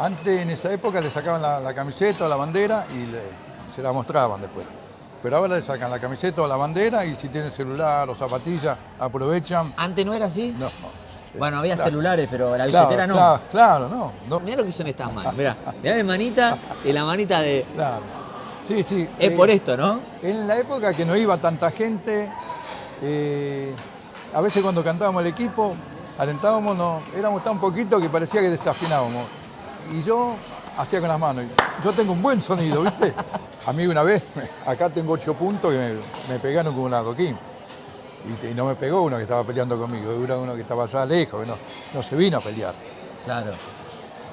Antes, en esa época, le sacaban la camiseta o la bandera y se la mostraban después. Pero ahora le sacan la camiseta o la bandera y si tienen celular o zapatillas, aprovechan. ¿Antes no era así? No. Bueno, había Claro. celulares, pero la billetera no. Claro, no. Mirá lo que son estas manos. Mirá mi manita y la manita de... Claro. Sí, sí. Es por esto, ¿no? En la época que no iba tanta gente, a veces cuando cantábamos el equipo, alentábamos, éramos tan poquito que parecía que desafinábamos. Y yo hacía con las manos. Yo tengo un buen sonido, ¿viste? A mí una vez, acá tengo 8 puntos y me pegaron con un adoquín. Y no me pegó uno que estaba peleando conmigo, era uno que estaba allá lejos, que no se vino a pelear. Claro.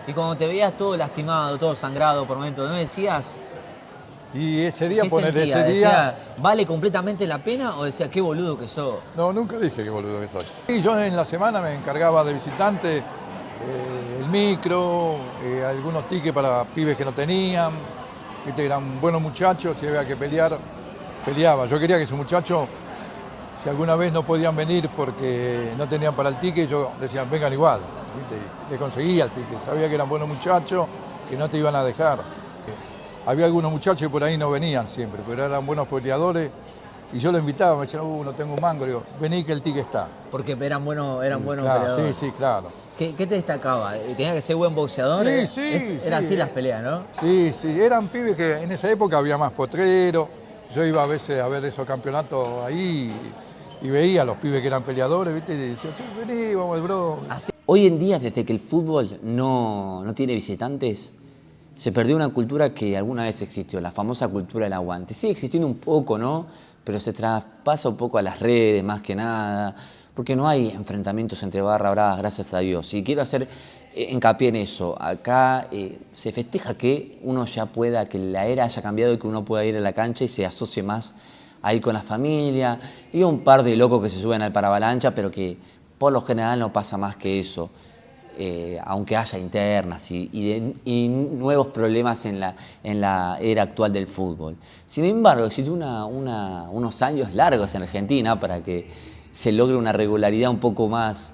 Y cuando te veías todo lastimado, todo sangrado por momentos, ¿no decías? Y ese día, ¿Qué ponele sentía? ese ¿Decía, día... ¿vale completamente la pena? ¿O decía, qué boludo que sos? No, nunca dije qué boludo que soy. Y yo en la semana me encargaba de visitante, el micro, algunos tickets para pibes que no tenían. Viste, eran buenos muchachos, si había que pelear, peleaba. Yo quería que esos muchachos, si alguna vez no podían venir porque no tenían para el ticket, yo decía, vengan igual. ¿Viste? Le conseguía el ticket, sabía que eran buenos muchachos, que no te iban a dejar. Había algunos muchachos que por ahí no venían siempre, pero eran buenos peleadores. Y yo los invitaba, me decían, no tengo un mango. Le digo, vení que el ticket está. Porque eran buenos claro, peleadores. Sí, claro. ¿Qué te destacaba? ¿Tenía que ser buen boxeador? Sí. Era así las peleas, ¿no? Sí, eran pibes que en esa época había más potrero. Yo iba a veces a ver esos campeonatos ahí y veía a los pibes que eran peleadores, ¿viste? Y decía, vení, vamos al bro. Hoy en día, desde que el fútbol no tiene visitantes, se perdió una cultura que alguna vez existió, la famosa cultura del aguante. Sigue existiendo un poco, ¿no? Pero se traspasa un poco a las redes, más que nada, porque no hay enfrentamientos entre barra bravas, gracias a Dios. Y quiero hacer hincapié en eso. Acá se festeja que uno ya pueda, que la era haya cambiado y que uno pueda ir a la cancha y se asocie más a ir con la familia. Y un par de locos que se suben al paravalancha, pero que por lo general no pasa más que eso. Aunque haya internas y nuevos problemas en la era actual del fútbol. Sin embargo, existe unos años largos en Argentina para que se logre una regularidad un poco más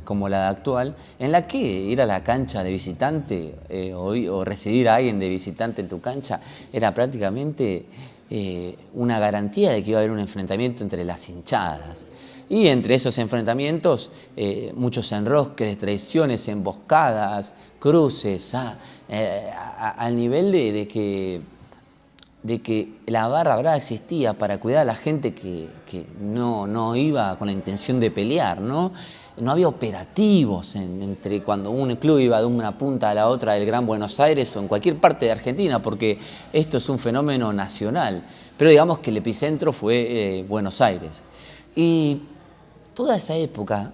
como la actual, en la que ir a la cancha de visitante o recibir a alguien de visitante en tu cancha era prácticamente una garantía de que iba a haber un enfrentamiento entre las hinchadas. Y entre esos enfrentamientos, muchos enrosques, traiciones, emboscadas, cruces, al nivel de que la barra brava existía para cuidar a la gente que no iba con la intención de pelear, ¿no? No había operativos entre cuando un club iba de una punta a la otra del Gran Buenos Aires o en cualquier parte de Argentina, porque esto es un fenómeno nacional. Pero digamos que el epicentro fue Buenos Aires. Y toda esa época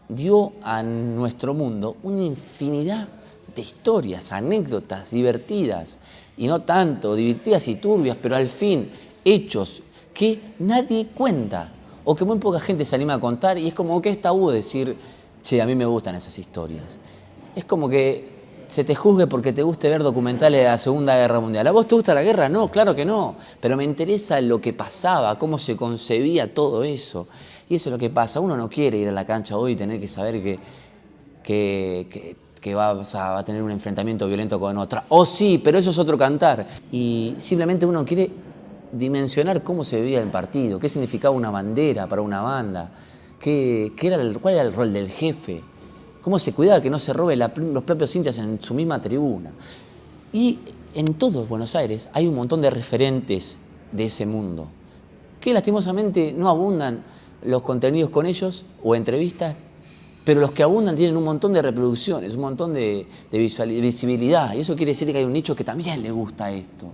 dio a nuestro mundo una infinidad de historias, anécdotas divertidas, y no tanto divertidas y turbias, pero al fin hechos que nadie cuenta o que muy poca gente se anima a contar, y es como que es tabú decir, che, a mí me gustan esas historias. Es como que se te juzgue porque te guste ver documentales de la Segunda Guerra Mundial. ¿A vos te gusta la guerra? No, claro que no, pero me interesa lo que pasaba, cómo se concebía todo eso. Y eso es lo que pasa, uno no quiere ir a la cancha hoy y tener que saber que va a tener un enfrentamiento violento con otra. O sí, pero eso es otro cantar. Y simplemente uno quiere dimensionar cómo se vivía el partido, qué significaba una bandera para una banda, cuál era el rol del jefe, cómo se cuidaba que no se robe los propios hinchas en su misma tribuna. Y en todo Buenos Aires hay un montón de referentes de ese mundo, que lastimosamente no abundan los contenidos con ellos o entrevistas, pero los que abundan tienen un montón de reproducciones, un montón de visibilidad, y eso quiere decir que hay un nicho que también le gusta esto.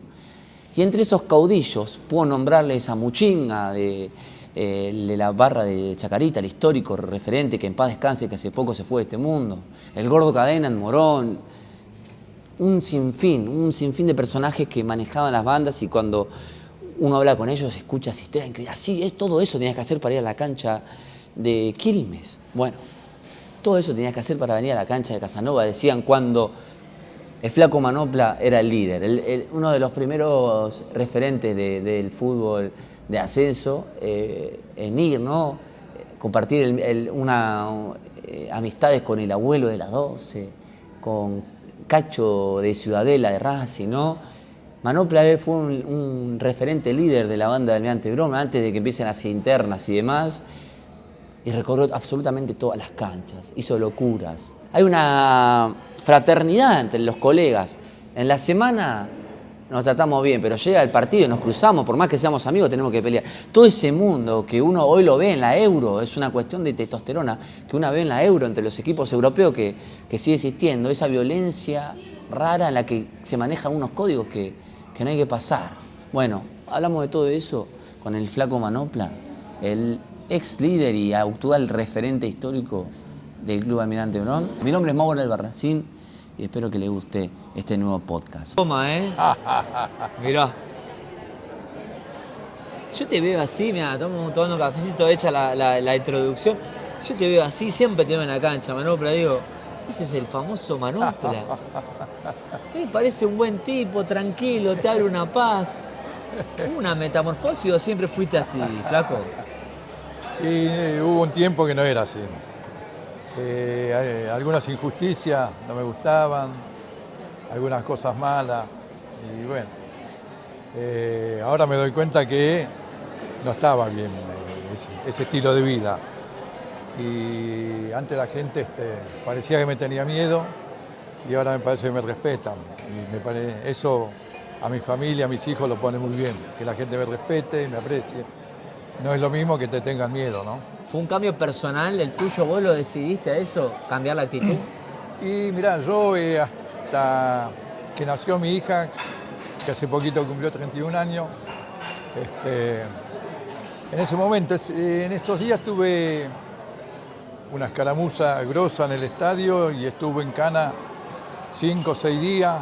Y entre esos caudillos puedo nombrarles a Muchinga de la barra de Chacarita, el histórico referente que en paz descanse, que hace poco se fue de este mundo, el Gordo Cadena en Morón, un sinfín de personajes que manejaban las bandas, y cuando uno habla con ellos escucha esa historia increíble. Así, todo eso tenías que hacer para ir a la cancha de Quilmes. Bueno, todo eso tenías que hacer para venir a la cancha de Casanova, decían cuando el Flaco Manopla era el líder, uno de los primeros referentes del fútbol de ascenso, en ir, ¿no? Compartir amistades con el abuelo de la 12, con Cacho de Ciudadela, de Racing, ¿no? Manopla fue un referente líder de la banda de Almirante Brown antes de que empiecen las internas y demás. Y recorrió absolutamente todas las canchas, hizo locuras. Hay una fraternidad entre los colegas. En la semana nos tratamos bien, pero llega el partido y nos cruzamos, por más que seamos amigos tenemos que pelear. Todo ese mundo que uno hoy lo ve en la Euro, es una cuestión de testosterona, que uno ve en la Euro entre los equipos europeos que sigue existiendo, esa violencia rara en la que se manejan unos códigos que no hay que pasar. Bueno, hablamos de todo eso con el flaco Manopla, el ex líder y actual referente histórico del Club Almirante Brown. Mi nombre es Mauro Albarracín y espero que le guste este nuevo podcast. Toma, Mirá. Yo te veo así, mirá, estamos tomando cafecito, hecha la introducción. Yo te veo así, siempre te veo en la cancha, Manopla, digo, ese es el famoso Manopla. Me parece un buen tipo, tranquilo, te abre una paz. ¿Una metamorfosis o siempre fuiste así, flaco? Y hubo un tiempo que no era así. Algunas injusticias no me gustaban, algunas cosas malas. Y bueno, ahora me doy cuenta que no estaba bien ese estilo de vida. Y antes la gente parecía que me tenía miedo y ahora me parece que me respetan. Y eso a mi familia, a mis hijos lo pone muy bien, que la gente me respete y me aprecie. No es lo mismo que te tengan miedo, ¿no? ¿Fue un cambio personal el tuyo? ¿Vos lo decidiste a eso? ¿Cambiar la actitud? Y mirá, yo hasta que nació mi hija, que hace poquito cumplió 31 años, en ese momento, en estos días tuve una escaramuza grosa en el estadio y estuve en cana 5 o 6 días.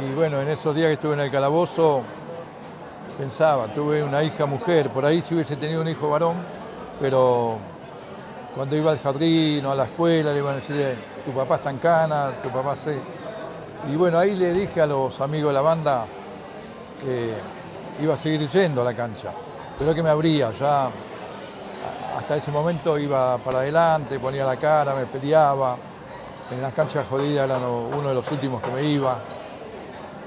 Y bueno, en esos días que estuve en el calabozo, pensaba, tuve una hija mujer, por ahí si hubiese tenido un hijo varón, pero cuando iba al jardín o a la escuela le iban a decir, tu papá está en cana, tu papá se... Y bueno, ahí le dije a los amigos de la banda que iba a seguir yendo a la cancha, pero que me abría, ya hasta ese momento iba para adelante, ponía la cara, me peleaba, en las canchas jodidas era uno de los últimos que me iba.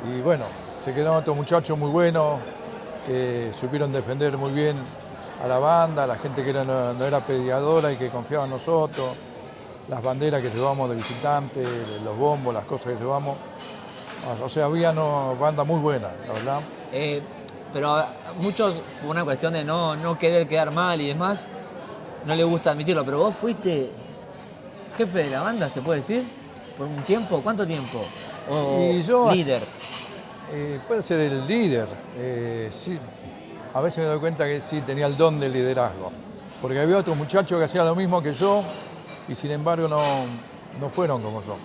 Y bueno, se quedaron otros muchachos muy buenos, que supieron defender muy bien a la banda, a la gente que no era peleadora y que confiaba en nosotros, las banderas que llevamos de visitantes, los bombos, las cosas que llevamos. O sea, había una banda muy buena, la verdad. Pero a muchos, por una cuestión de no querer quedar mal y demás, no les gusta admitirlo, pero vos fuiste jefe de la banda, ¿se puede decir? ¿Por un tiempo? ¿Cuánto tiempo? ¿O y yo, líder? Puede ser el líder, sí. A veces me doy cuenta que sí tenía el don del liderazgo, porque había otros muchachos que hacían lo mismo que yo y sin embargo no fueron como yo.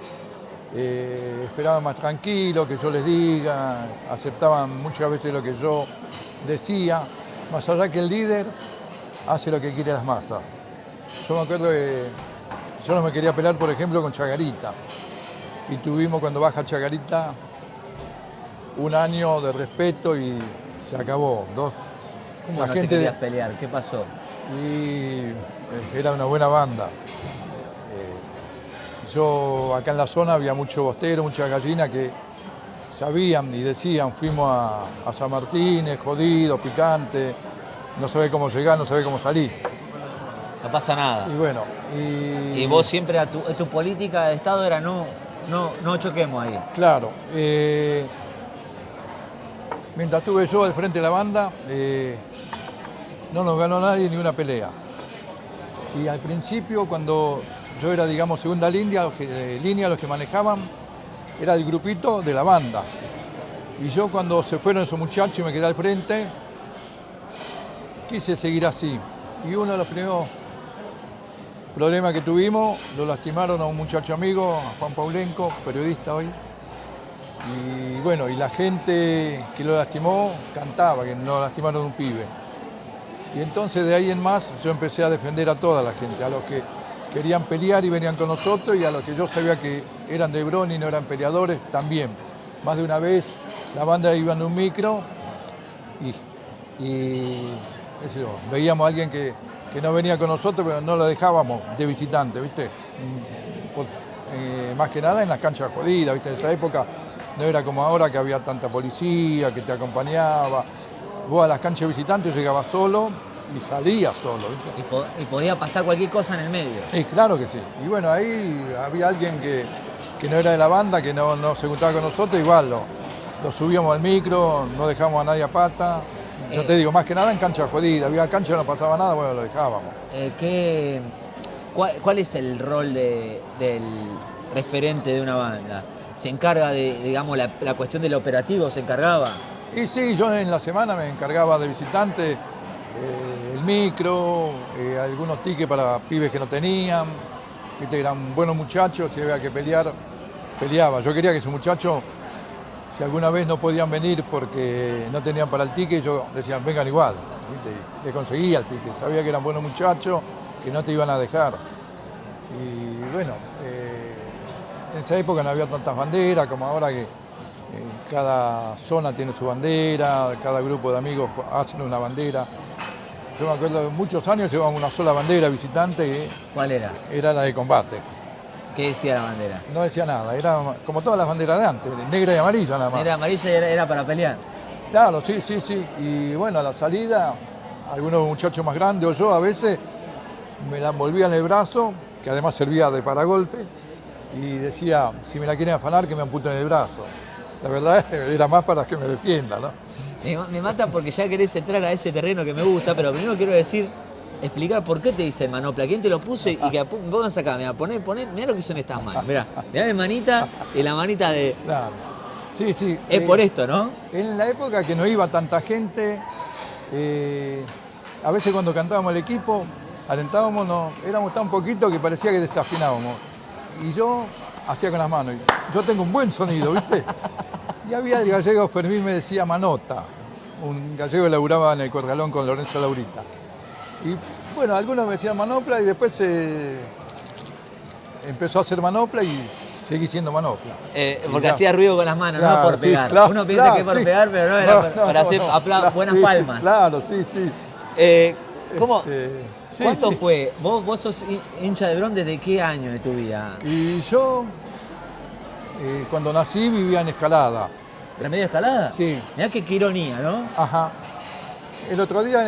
Esperaban más tranquilo que yo les diga, aceptaban muchas veces lo que yo decía, más allá que el líder hace lo que quiere las masas. Yo me acuerdo que yo no me quería pelear, por ejemplo, con Chacarita, y tuvimos cuando baja Chacarita un año de respeto y se acabó. ¿Cómo no te querías pelear? ¿Qué pasó? Y era una buena banda. Yo acá en la zona había mucho bostero, muchas gallinas que sabían y decían, fuimos a San Martín, es jodido, picante, no sabe cómo llegar, no sabe cómo salir. No pasa nada. Y bueno, y vos siempre, tu política de Estado era no choquemos ahí. Claro. Mientras estuve yo al frente de la banda, no nos ganó nadie ni una pelea. Y al principio, cuando yo era, digamos, segunda línea, los que manejaban, era el grupito de la banda. Y yo cuando se fueron esos muchachos y me quedé al frente, quise seguir así. Y uno de los primeros problemas que tuvimos, lo lastimaron a un muchacho amigo, a Juan Paulenco, periodista hoy. Y bueno, y la gente que lo lastimó cantaba que no lastimaron a un pibe. Y entonces de ahí en más yo empecé a defender a toda la gente, a los que querían pelear y venían con nosotros y a los que yo sabía que eran de Brown y no eran peleadores también. Más de una vez la banda iba en un micro y veíamos a alguien que no venía con nosotros, pero no lo dejábamos de visitante, ¿viste? más que nada en las canchas jodidas, ¿viste? En esa época no era como ahora que había tanta policía que te acompañaba. Vos a las canchas visitantes llegabas solo y salías solo, ¿viste? Y podía pasar cualquier cosa en el medio. Claro que sí. Y bueno, ahí había alguien que no era de la banda, que no se juntaba con nosotros, igual lo subíamos al micro, no dejábamos a nadie a pata. Yo te digo, más que nada en canchas jodidas. Había canchas que no pasaba nada, bueno, lo dejábamos. ¿Cuál es el rol del referente de una banda? ¿Se encarga de, digamos, la cuestión del operativo? ¿Se encargaba? Y sí, yo en la semana me encargaba de visitantes, el micro, algunos tickets para pibes que no tenían. ¿Viste? Eran buenos muchachos, si había que pelear, peleaba. Yo quería que esos muchachos, si alguna vez no podían venir porque no tenían para el ticket, yo decía, vengan igual. ¿Viste? Le conseguía el ticket, sabía que eran buenos muchachos, que no te iban a dejar. Y bueno, en esa época no había tantas banderas como ahora que cada zona tiene su bandera, cada grupo de amigos hacen una bandera. Yo me acuerdo de muchos años llevábamos una sola bandera visitante. ¿Cuál era? Era la de combate. ¿Qué decía la bandera? No decía nada, era como todas las banderas de antes, negra y amarilla nada más. Negra y amarilla era para pelear. Claro, sí. Y bueno, a la salida, algunos muchachos más grandes o yo a veces me la envolvía en el brazo, que además servía de paragolpe, y decía, si me la quieren afanar, que me amputen el brazo. La verdad era más para que me defienda, ¿no? Me mata porque ya querés entrar a ese terreno que me gusta, pero primero quiero explicar por qué te dice manopla, quién te lo puso y que pongas acá, mirá, mirá lo que son estas manos, mirá mi manita y la manita de... Claro. Sí. Es por esto, ¿no? En la época que no iba tanta gente, a veces cuando cantábamos el equipo, alentábamos, éramos tan poquitos que parecía que desafinábamos. Y yo hacía con las manos. Yo tengo un buen sonido, ¿viste? Y había el gallego Fermín, me decía Manota, un gallego que laburaba en el Corralón con Lorenzo Laurita. Y bueno, algunos me decían Manopla y después empezó a hacer Manopla y seguí siendo Manopla. Porque hacía ruido con las manos, claro, no por pegar. Sí, claro, uno piensa que es por pegar, pero no era para hacer buenas palmas. Claro, sí. ¿Cómo? ¿Cuánto sí. fue? ¿Vos sos hincha de Bron desde qué año de tu vida? Y yo, cuando nací, vivía en Escalada. ¿Remedio de Escalada? Sí. Mirá qué ironía, ¿no? Ajá. El otro día,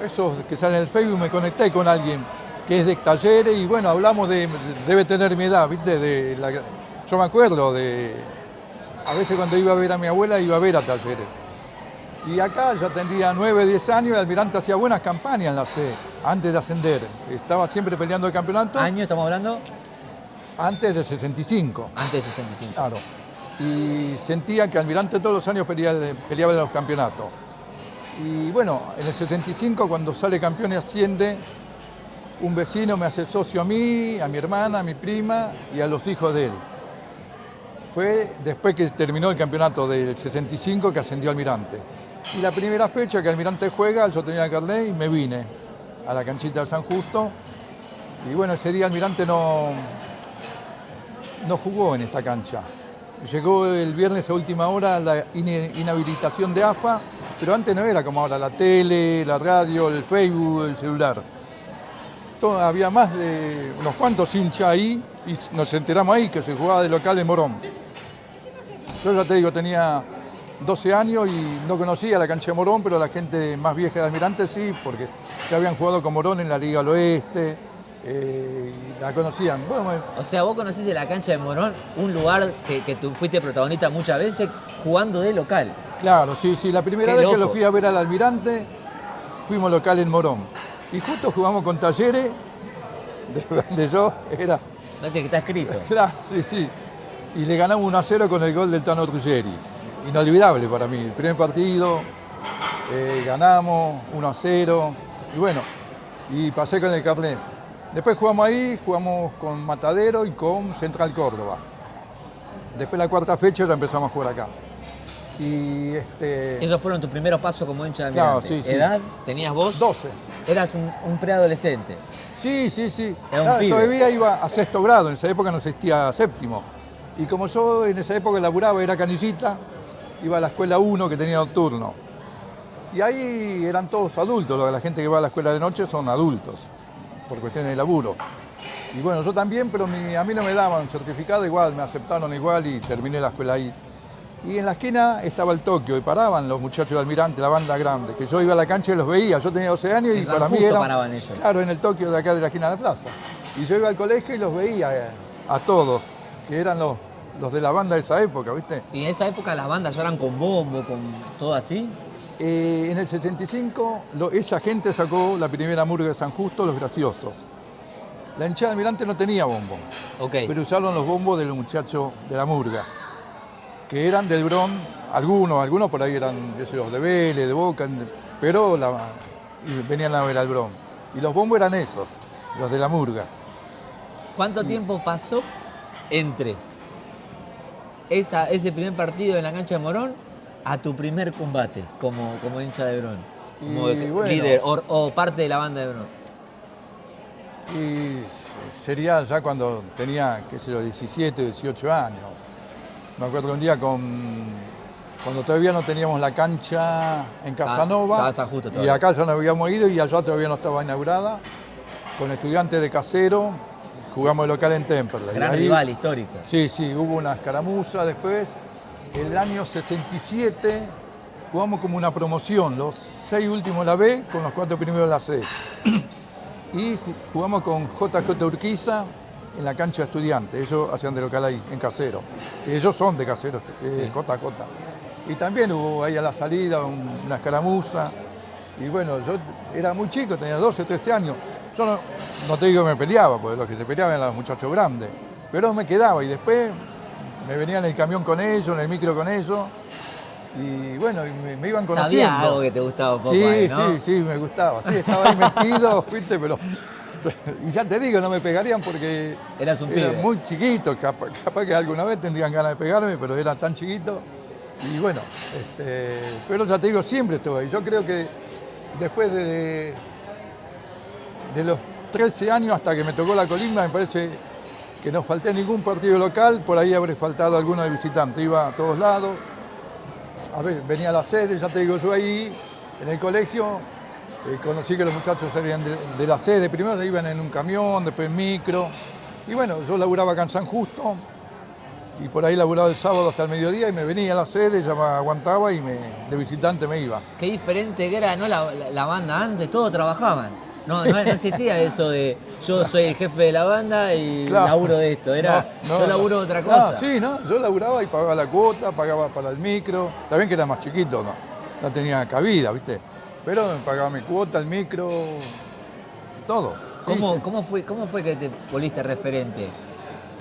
eso que sale en el Facebook, me conecté con alguien que es de Talleres y bueno, hablamos debe tener mi edad, ¿viste? Yo me acuerdo a veces cuando iba a ver a mi abuela, iba a ver a Talleres. Y acá ya tendría 9, 10 años y Almirante hacía buenas campañas en la C, antes de ascender. Estaba siempre peleando el campeonato. ¿Año estamos hablando? Antes del 65. Antes del 65. Claro. Y sentía que Almirante todos los años peleaba en los campeonatos. Y bueno, en el 65, cuando sale campeón y asciende, un vecino me hace socio a mí, a mi hermana, a mi prima y a los hijos de él. Fue después que terminó el campeonato del 65 que ascendió Almirante. Y la primera fecha que Almirante juega, yo tenía carnet y me vine a la canchita de San Justo. Y bueno, ese día Almirante no jugó en esta cancha. Llegó el viernes a última hora la inhabilitación de AFA, pero antes no era como ahora, la tele, la radio, el Facebook, el celular. Había más de unos cuantos hinchas ahí y nos enteramos ahí que se jugaba de local en Morón. Yo ya te digo, tenía 12 años y no conocía la cancha de Morón, pero la gente más vieja de Almirante sí, porque ya habían jugado con Morón en la Liga del Oeste, y la conocían. Bueno, o sea, vos conociste la cancha de Morón, un lugar que tú fuiste protagonista muchas veces jugando de local. Claro, sí, la primera Qué vez loco. que lo fui a ver al Almirante, fuimos local en Morón. Y justo jugamos con Talleres, de donde yo era. Parece que está escrito. Claro, sí. Y le ganamos 1-0 con el gol del Tano Ruggeri. Inolvidable para mí. El primer partido, ganamos 1-0. Y bueno, y pasé con el carnet. Después jugamos con Matadero y con Central Córdoba. Después la cuarta fecha ya empezamos a jugar acá. Y Esos fueron tus primeros pasos como hincha de Almirante. Claro, sí. ¿Edad tenías vos? 12. Eras un preadolescente. Sí. Era un pibe. Todavía iba a sexto grado, en esa época no existía séptimo. Y como yo en esa época laburaba, era canillita, iba a la escuela 1 que tenía nocturno. Y ahí eran todos adultos, la gente que va a la escuela de noche son adultos, por cuestiones de laburo. Y bueno, yo también, pero a mí no me daban un certificado igual, me aceptaron igual y terminé la escuela ahí. Y en la esquina estaba el Tokio y paraban los muchachos de Almirante, la banda grande, que yo iba a la cancha y los veía. Yo tenía 12 años y En para San mí Justo era... paraban ellos. Claro, en el Tokio de acá de la esquina de la plaza. Y yo iba al colegio y los veía a todos, que eran los de la banda de esa época, ¿viste? ¿Y en esa época las bandas ya eran con bombo, con todo así? En el 75 esa gente sacó la primera murga de San Justo, Los Graciosos. La hinchada de Almirante no tenía bombo, Ok. pero usaron los bombos de los muchachos de la murga, que eran del Bron, algunos por ahí eran de Vélez, de Boca, pero y venían a ver al Bron. Y los bombos eran esos, los de la murga. ¿Cuánto tiempo pasó entre ese primer partido en la cancha de Morón a tu primer combate como hincha de Bron? Como Y bueno, líder o parte de la banda de Bron. Y sería ya cuando tenía, qué sé yo, 17, 18 años. Me acuerdo un día cuando todavía no teníamos la cancha en Casanova. Estaba San Justo y todavía. acá ya no habíamos ido y allá todavía no estaba inaugurada. Con Estudiantes de Casero, jugamos el local en Temperley. Gran Ahí, rival histórico. Sí, hubo una escaramuza después. El año 67 jugamos como una promoción, los 6 últimos de la B con los 4 primeros de la C. Y jugamos con JJ Urquiza en la cancha de Estudiantes. Ellos hacían de local ahí, en Casero. Ellos son de Casero, Sí. JJ. Y también hubo ahí a la salida una escaramuza. Y bueno, yo era muy chico, tenía 12, 13 años. Yo no te digo que me peleaba, porque los que se peleaban eran los muchachos grandes. Pero me quedaba y después me venía en el camión con ellos, en el micro con ellos. Y bueno, me iban conociendo. Sabía algo que te gustaba un poco Sí, ahí, ¿no? sí, me gustaba. Sí, estaba ahí metido, ¿viste? Pero... Y ya te digo, no me pegarían porque... Eras un era pibe. muy chiquito, capaz que alguna vez tendrían ganas de pegarme, pero era tan chiquito. Y bueno, pero ya te digo, siempre estuve ahí. Yo creo que después de los 13 años hasta que me tocó la Colimba, me parece que no falté ningún partido local, por ahí habré faltado alguno de visitante. Iba a todos lados. A ver, venía a la sede, ya te digo, yo ahí en el colegio conocí que los muchachos salían de la sede, primero iban en un camión, después en micro, y bueno, yo laburaba acá en San Justo, y por ahí laburaba el sábado hasta el mediodía, y me venía a la sede, ya me aguantaba, y de visitante me iba. Qué diferente que era, ¿no? La banda antes, todos trabajaban. No existía eso de yo soy el jefe de la banda y Claro. laburo de esto. Era yo laburo de otra cosa. Yo laburaba y pagaba la cuota, pagaba para el micro. También que era más chiquito, no tenía cabida, ¿viste? Pero me pagaba mi cuota, el micro, todo. ¿Cómo fue que te volviste referente?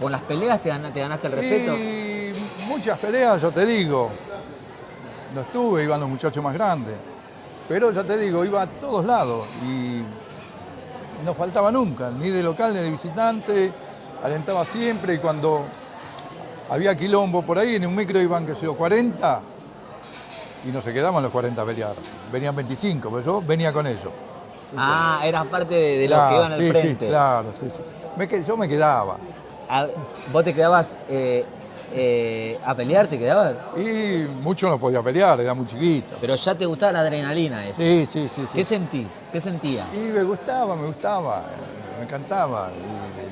¿Con las peleas te ganaste el respeto? Y muchas peleas, yo te digo. No estuve, iban los muchachos más grandes. Pero ya te digo, iba a todos lados y no faltaba nunca, ni de local ni de visitante, alentaba siempre y cuando había quilombo por ahí, en un micro iban, qué sé yo, 40 y no se quedaban los 40 a pelear, venían 25, pero yo venía con ellos. Ah, eras parte de los Claro, que iban al sí, frente. Sí, claro, sí. Yo me quedaba. ¿Vos te quedabas a pelear, te quedabas? Y mucho no podía pelear, era muy chiquito. Pero ya te gustaba la adrenalina eso. Sí. ¿Qué sentís? ¿Qué sentías? Y me gustaba, me encantaba.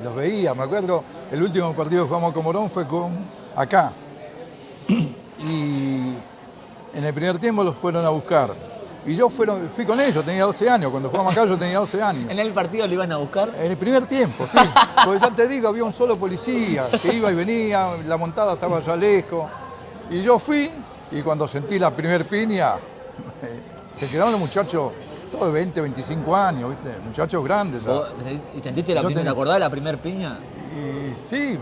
Y los veía, me acuerdo, el último partido que jugamos con Morón fue acá. Y en el primer tiempo los fueron a buscar. Y yo fui con ellos, tenía 12 años. Cuando jugamos acá yo tenía 12 años. ¿En el partido lo iban a buscar? En el primer tiempo, sí. Porque ya te digo, había un solo policía que iba y venía, la montada estaba allá lejos. Y yo fui, y cuando sentí la primer piña, se quedaron los muchachos, todos de 20, 25 años, ¿viste? Muchachos grandes. ¿Vos sentiste ¿te acordás de la primer piña? Y sí,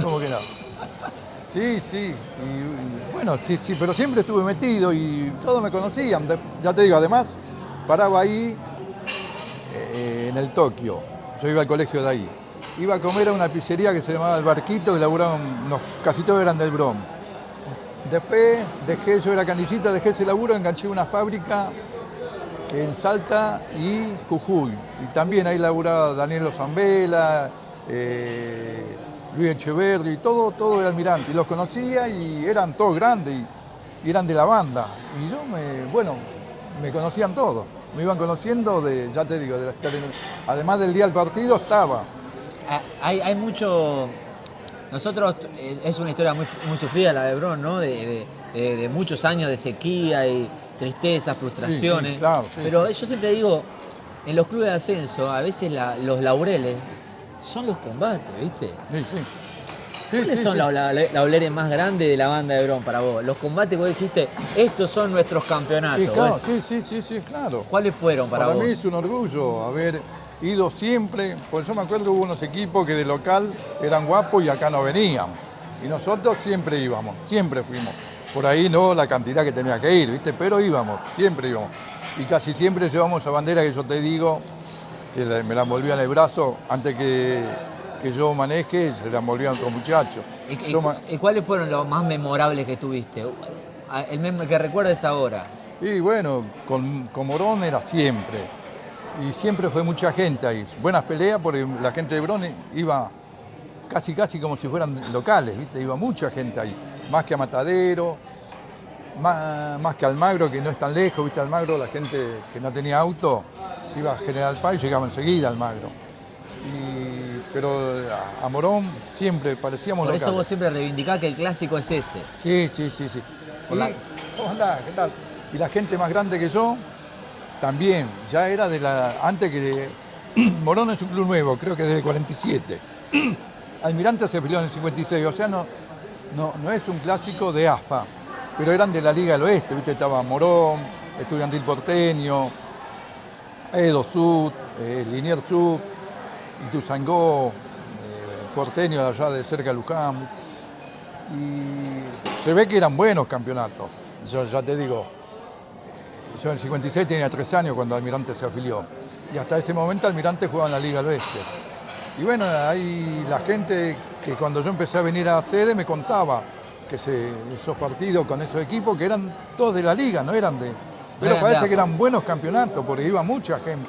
¿cómo que no? Sí. Y bueno, sí, pero siempre estuve metido y todos me conocían. Ya te digo, además, paraba ahí en el Tokio. Yo iba al colegio de ahí. Iba a comer a una pizzería que se llamaba El Barquito, que laburaban, casi todos eran del Bron. Después yo era canillita, dejé ese laburo, enganché una fábrica en Salta y Jujuy. Y también ahí laburaba Daniel Zambela, Luis Echeverri, todo era Almirante. Y los conocía y eran todos grandes y eran de la banda. Y yo me conocían todos. Me iban conociendo ya te digo, además del día del partido estaba. hay mucho... Nosotros, es una historia muy sufrida la de Bron, ¿no? De muchos años de sequía y tristeza, frustraciones. Sí, claro, sí, pero sí. yo siempre digo, en los clubes de ascenso, a veces los laureles son los combates, ¿viste? Sí, sí. ¿Cuáles son los laureles más grandes de la banda de Bron para vos? Los combates que vos dijiste, estos son nuestros campeonatos. Sí, claro, sí, claro. ¿Cuáles fueron para vos? Para mí es un orgullo haber ido siempre, porque yo me acuerdo que hubo unos equipos que de local eran guapos y acá no venían. Y nosotros siempre íbamos, siempre fuimos. Por ahí no la cantidad que tenía que ir, ¿viste? Pero íbamos, siempre íbamos. Y casi siempre llevamos esa bandera que yo te digo, que me la envolvían en el brazo antes que yo maneje, se la envolvían otros muchachos. ¿Y cuáles fueron los más memorables que tuviste? El que recuerdes ahora. Y bueno, con Morón era siempre. Y siempre fue mucha gente ahí. Buenas peleas porque la gente de Bron iba casi como si fueran locales, ¿viste? Iba mucha gente ahí. Más que a Matadero, más que Almagro, que no es tan lejos, ¿viste? Almagro, la gente que no tenía auto, se iba a General Paz y llegaba enseguida a Almagro. Pero a Morón siempre parecíamos locales. Por eso vos siempre reivindicás que el clásico es ese. Sí. ¿Cómo andás? ¿Qué tal? Y la gente más grande que yo, también, ya era antes que... Morón es un club nuevo, creo que desde el 47. Almirante se peleó en el 56, o sea, no es un clásico de AFA, pero eran de la Liga del Oeste, ¿viste? Estaba Morón, Estudiantil Porteño, Edo Sud, Liniers Sud, Ituzaingó, Porteño de allá de cerca de Luján. Y se ve que eran buenos campeonatos. Yo ya te digo, yo en el 56 tenía 3 años cuando Almirante se afilió. Y hasta ese momento Almirante jugaba en la Liga del Oeste. Y bueno, ahí la gente que cuando yo empecé a venir a sede me contaba que esos partidos con esos equipos que eran todos de la Liga, no eran de... Pero parece que eran buenos campeonatos porque iba mucha gente.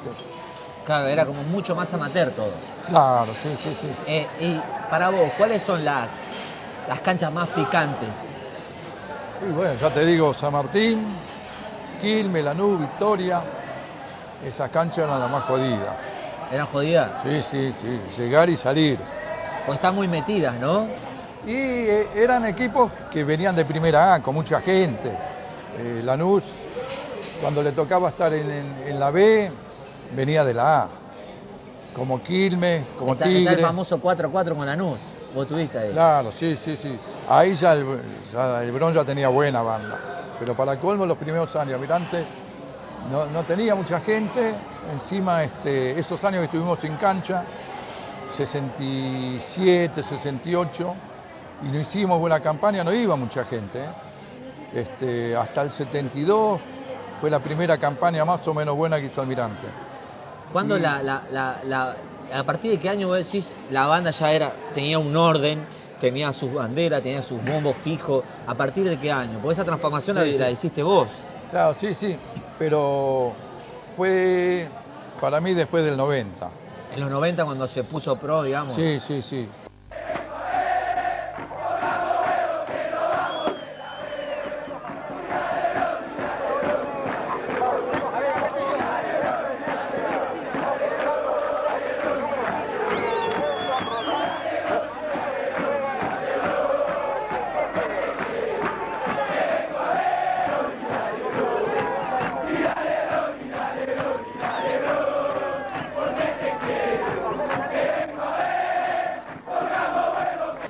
Claro, era como mucho más amateur todo. Claro, sí. Y para vos, ¿cuáles son las canchas más picantes? Y bueno, ya te digo, San Martín, Quilmes, Lanús, Victoria, esas canchas eran las más jodidas. ¿Eran jodidas? Sí, llegar y salir. O están muy metidas, ¿no? Y eran equipos que venían de primera A, con mucha gente. Lanús, cuando le tocaba estar en la B, venía de la A. Como Quilmes, como Tigre. Está el famoso 4-4 con Lanús. ¿Vos tuviste ahí? Claro, sí. Ahí ya el Bron ya tenía buena banda. Pero para colmo, los primeros años, Almirante no tenía mucha gente. Encima, esos años que estuvimos sin cancha, 67, 68, y no hicimos buena campaña, no iba mucha gente. Hasta el 72 fue la primera campaña más o menos buena que hizo Almirante. ¿Cuándo a partir de qué año vos decís la banda ya tenía un orden, tenía sus banderas, tenía sus bombos fijos? ¿A partir de qué año? Porque esa transformación la hiciste vos. Claro, sí, pero fue para mí después del 90. En los 90 cuando se puso pro, digamos. Sí.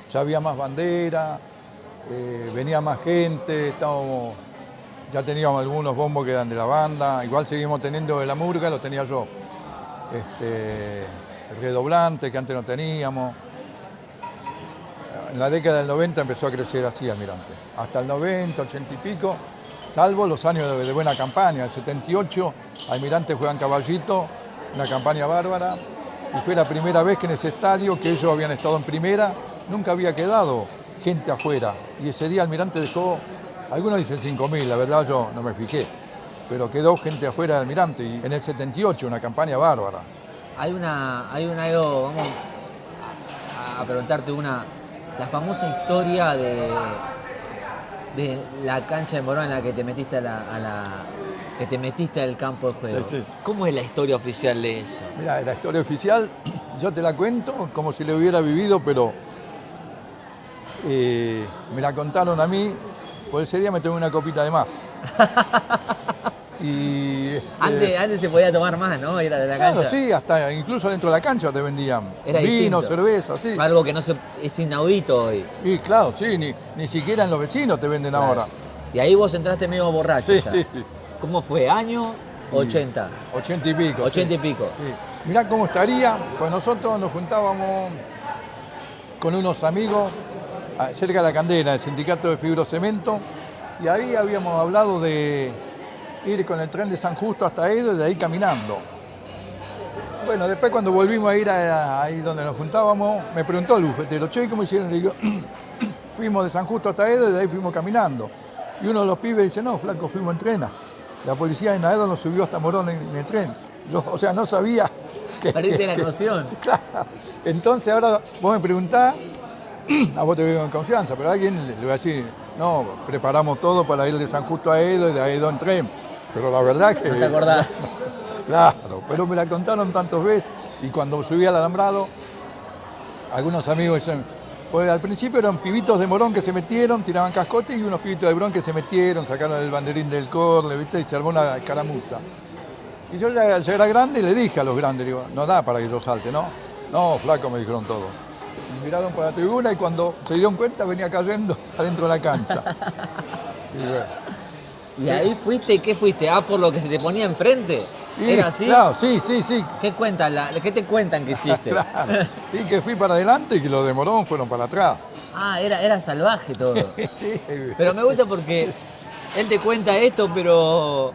Ya había más bandera, venía más gente, ya teníamos algunos bombos que eran de la banda, igual seguimos teniendo de la murga, lo tenía yo. El redoblante que antes no teníamos. En la década del 90 empezó a crecer así Almirante. Hasta el 90, 80 y pico, salvo los años de buena campaña. El 78, Almirante juega en Caballito, una campaña bárbara, y fue la primera vez que en ese estadio, que ellos habían estado en primera, nunca había quedado gente afuera. Y ese día Almirante dejó, algunos dicen 5.000, la verdad yo no me fijé, pero quedó gente afuera de Almirante. Y en el 78, una campaña bárbara. Vamos a preguntarte la famosa historia de la cancha de Morón en la que te metiste que te metiste al campo de juego. Sí. ¿Cómo es la historia oficial de eso? Mira, la historia oficial yo te la cuento como si la hubiera vivido, pero me la contaron a mí, por ese día me tomé una copita de más. Y, Antes se podía tomar más, ¿no? Ir a la claro, cancha. sí, hasta incluso dentro de la cancha te vendían Era vino, distinto. cerveza, sí. Algo que es inaudito hoy. Y claro, sí, ni siquiera en los vecinos te venden Claro. ahora. Y ahí vos entraste medio borracho Sí, ya. sí. ¿Cómo fue? ¿Año? 80. 80 y pico. 80 y sí. pico. Sí. Mirá cómo estaría, pues nosotros nos juntábamos con unos amigos cerca de la Candela, el sindicato de fibrocemento, y ahí habíamos hablado de ir con el tren de San Justo hasta Edo y de ahí caminando. Bueno, después cuando volvimos a ir ahí donde nos juntábamos, me preguntó el bufetero, che, ¿cómo hicieron? Le digo, fuimos de San Justo hasta Edo y de ahí fuimos caminando. Y uno de los pibes dice, no, flaco, fuimos en tren. La policía en Aedo nos subió hasta Morón en el tren. Yo, o sea, no sabía que... Perdiste la noción. Claro. Entonces ahora vos me preguntás, a vos te veo en confianza, pero a alguien le voy a decir, no, preparamos todo para ir de San Justo a Edo y de Edo en tren. Pero la verdad es que... ¿No te acordás? Claro, pero me la contaron tantas veces y cuando subí al alambrado, algunos amigos dicen, pues al principio eran pibitos de Morón que se metieron, tiraban cascote y unos pibitos de Bron que se metieron, sacaron el banderín del corle, ¿viste? Y se armó una escaramuza. Y yo ya era grande y le dije a los grandes, digo, no da para que yo salte, ¿no? No, flaco, me dijeron todo. Y miraron para la tribuna y cuando se dieron cuenta venía cayendo adentro de la cancha. Y bueno, ¿Y ahí fuiste? ¿Qué fuiste? ¿Ah, por lo que se te ponía enfrente? y, ¿Era así? claro, sí. ¿Qué te cuentan que hiciste? Claro. Y que fui para adelante y que los de Morón fueron para atrás. Ah, era salvaje todo. Sí. Pero me gusta porque él te cuenta esto, pero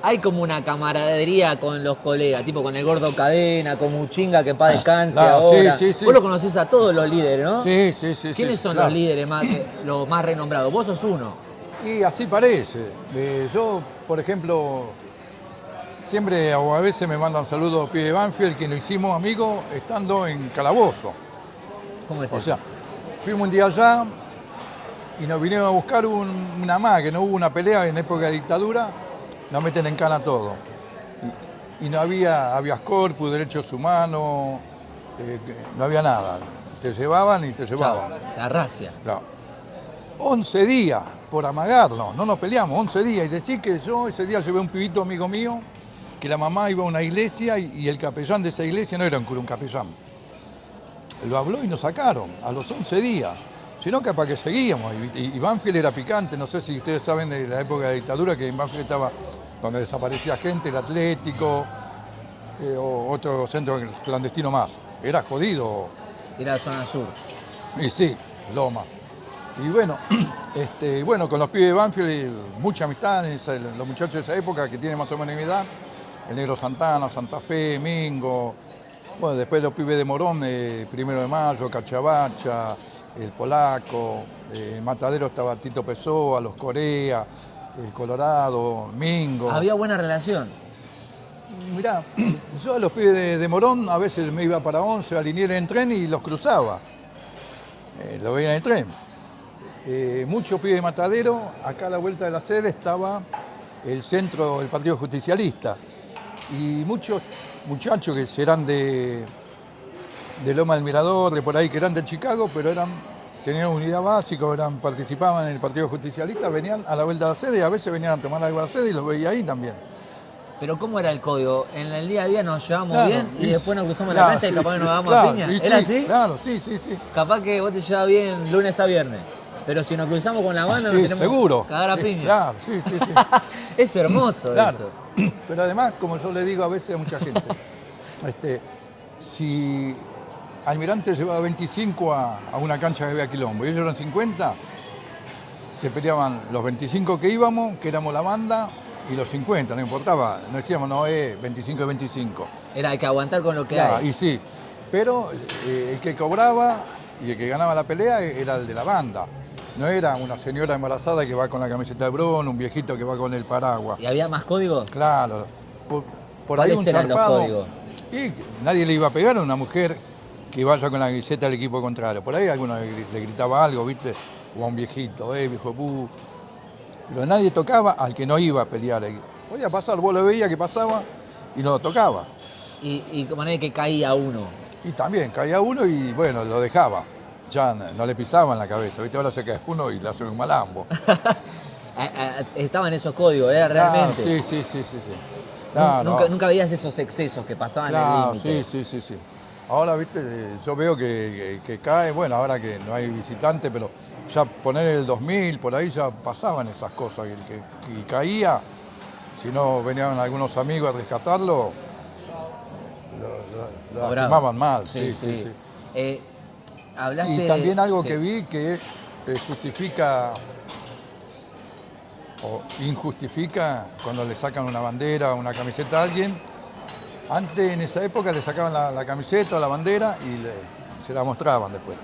hay como una camaradería con los colegas, tipo con el Gordo Cadena, con Muchinga, que paz descanse Claro, ahora. sí. Vos lo conocés a todos los líderes, ¿no? Sí. ¿Quiénes son claro. los líderes los más renombrados? Vos sos uno. Y así parece. Yo, por ejemplo, siempre o a veces me mandan saludos a pie de Banfield, que nos hicimos amigos estando en Calabozo. ¿Cómo es O eso? sea, fuimos un día allá y nos vinieron a buscar una más, que no hubo una pelea en época de dictadura, nos meten en cana todo. Y no había habeas corpus, derechos humanos, no había nada. Te llevaban y te llevaban. Chao, la racia. Claro. 11 días por amagarnos, no nos peleamos, 11 días. Y decir que yo ese día llevé un pibito amigo mío, que la mamá iba a una iglesia y el capellán de esa iglesia no era un cura, un capellán. Lo habló y nos sacaron a los 11 días. Si no, capaz que seguíamos. Y Banfield era picante, no sé si ustedes saben de la época de dictadura, que en Banfield estaba donde desaparecía gente, el Atlético, o otro centro clandestino más. Era jodido. Era la zona sur. Y sí, Loma. Y bueno, bueno, con los pibes de Banfield, mucha amistad, los muchachos de esa época que tienen más o menos mi edad, el Negro Santana, Santa Fe, Mingo, bueno, después los pibes de Morón, 1 de Mayo, Cachavacha, el Polaco, en Matadero estaba Tito Pessoa, los Corea, el Colorado, Mingo. Había buena relación. Mirá, yo a los pibes de Morón a veces me iba para 11 a Liniers en tren y los cruzaba. Lo veía en el tren. Muchos pibes de Matadero, acá a la vuelta de la sede estaba el centro del Partido Justicialista. Y muchos muchachos que serán de Loma del Mirador, de por ahí, que eran de Chicago, pero tenían unidad básica, participaban en el Partido Justicialista, venían a la vuelta de la sede y a veces venían a tomar algo a la sede y los veía ahí también. Pero ¿cómo era el código? En el día a día nos llevamos Claro, bien y después nos cruzamos claro, la cancha y capaz que nos damos claro, a piña. y ¿Era sí, así? Claro, sí. Capaz que vos te llevas bien lunes a viernes. Pero si nos cruzamos con la banda, nos Sí, tenemos seguro. que cagar a Sí, piña. Claro, sí. Es hermoso Claro. eso. Pero además, como yo le digo a veces a mucha gente, si Almirante llevaba 25 a una cancha que había quilombo y ellos eran 50, se peleaban los 25 que íbamos, que éramos la banda, y los 50, no importaba, no decíamos, no, 25 y 25. Era hay que aguantar con lo que Claro, hay. y sí, pero el que cobraba y el que ganaba la pelea era el de la banda. No era una señora embarazada que va con la camiseta de Bron, un viejito que va con el paraguas. ¿Y había más códigos? Claro, por ahí ¿Cuáles un eran los zarpado. códigos? Y nadie le iba a pegar a una mujer que vaya con la camiseta del equipo contrario. Por ahí alguno le gritaba algo, ¿viste? O a un viejito, viejo pu. Pero nadie tocaba al que no iba a pelear. Podía pasar, vos lo veías que pasaba y no lo tocaba. Y manera que caía uno. Y también caía uno y bueno, lo dejaba. Ya no le pisaban la cabeza, ¿viste? Ahora se cae uno y le hacen un malambo. Estaban esos códigos, realmente. Claro, sí. Claro, Nunca veías esos excesos que pasaban en el claro, límite. sí. Ahora, viste, yo veo que cae, bueno, ahora que no hay visitante, pero ya poner el 2000, por ahí ya pasaban esas cosas. Y el que caía, si no venían algunos amigos a rescatarlo, lo Bravo. lastimaban mal. Sí. Sí. Hablaste Y también algo sí. que vi que justifica o injustifica cuando le sacan una bandera o una camiseta a alguien. Antes, en esa época, le sacaban la camiseta o la bandera y se la mostraban después.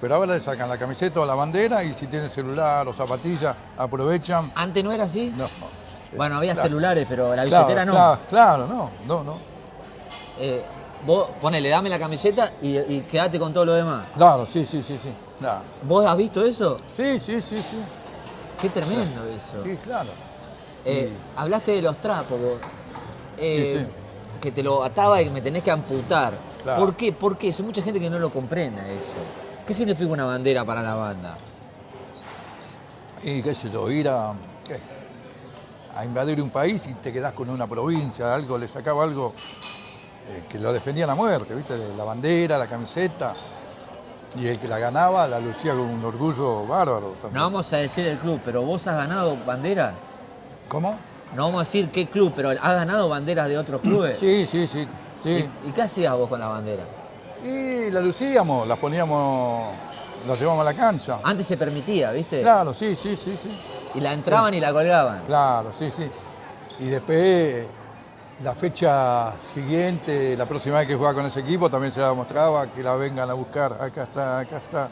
Pero ahora le sacan la camiseta o la bandera y si tienen celular o zapatillas, aprovechan. ¿Antes no era así? No. Bueno, había Claro. celulares, pero la billetera no. Claro, no. Vos ponele, dame la camiseta y quedate con todo lo demás. Claro, sí. Claro. ¿Vos has visto eso? Sí. Qué tremendo eso. Sí, claro. Hablaste de los trapos, vos. Sí. Que te lo ataba y me tenés que amputar. Claro. ¿Por qué? ¿Por qué? Hay mucha gente que no lo comprende eso. ¿Qué significa una bandera para la banda? Y qué sé yo, ir a invadir un país y te quedás con una provincia, algo, le sacaba algo que lo defendían a muerte, ¿viste? La bandera, la camiseta. Y el que la ganaba la lucía con un orgullo bárbaro. No vamos a decir el club, pero vos has ganado bandera. ¿Cómo? No vamos a decir qué club, pero ¿has ganado banderas de otros clubes? Sí. ¿Y qué hacías vos con la bandera? Y la lucíamos, la poníamos, la llevábamos a la cancha. Antes se permitía, ¿viste? Claro, sí. Y la entraban y la colgaban. Claro, sí. Y después, la fecha siguiente, la próxima vez que jugaba con ese equipo, también se la mostraba, que la vengan a buscar. Acá está.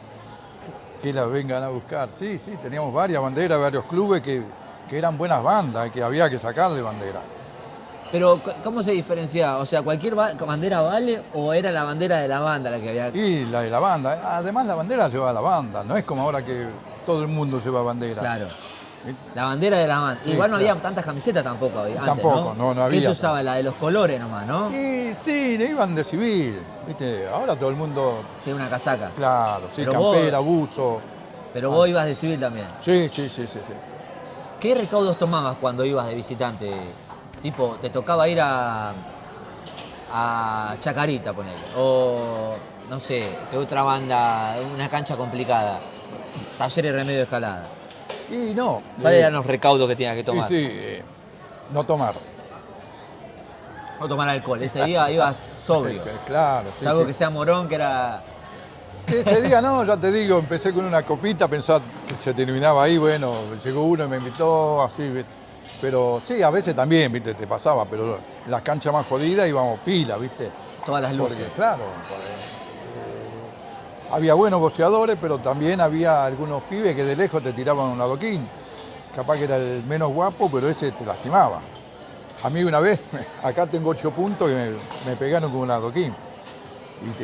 Que la vengan a buscar. Sí, teníamos varias banderas, varios clubes que eran buenas bandas, que había que sacarle bandera. Pero, ¿cómo se diferenciaba? O sea, ¿cualquier bandera vale o era la bandera de la banda la que había? Y la de la banda. Además, la bandera lleva la banda. No es como ahora que todo el mundo lleva bandera. Claro. La bandera de la banda. Sí, Igual no claro. había tantas camisetas tampoco antes, Tampoco, no había. ¿Qué se usaba? La de los colores nomás, ¿no? Y sí, le iban de civil. ¿Viste? Ahora todo el mundo, Tiene una casaca. claro, sí, Pero campera, vos- buzo. Pero vos ibas de civil también. Sí. ¿Qué recaudos tomabas cuando ibas de visitante? Tipo, te tocaba ir a Chacarita, ponele. O, no sé, que otra banda, una cancha complicada. Talleres Remedio de Escalada. Y no. ¿Cuáles eran los recaudos que tenías que tomar? Sí, no tomar. No tomar alcohol. Ese día ibas sobrio. Claro, sí. Salvo que sea Morón, que era... Ese día no, ya te digo, empecé con una copita, pensaba que se terminaba ahí, bueno, llegó uno y me invitó, así, ¿viste? Pero sí, a veces también, viste, te pasaba, pero las canchas más jodidas íbamos pila, viste. Todas las luces. Porque, claro, había buenos boxeadores, pero también había algunos pibes que de lejos te tiraban un adoquín. Capaz que era el menos guapo, pero ese te lastimaba. A mí una vez, acá tengo 8 puntos que me pegaron con un adoquín.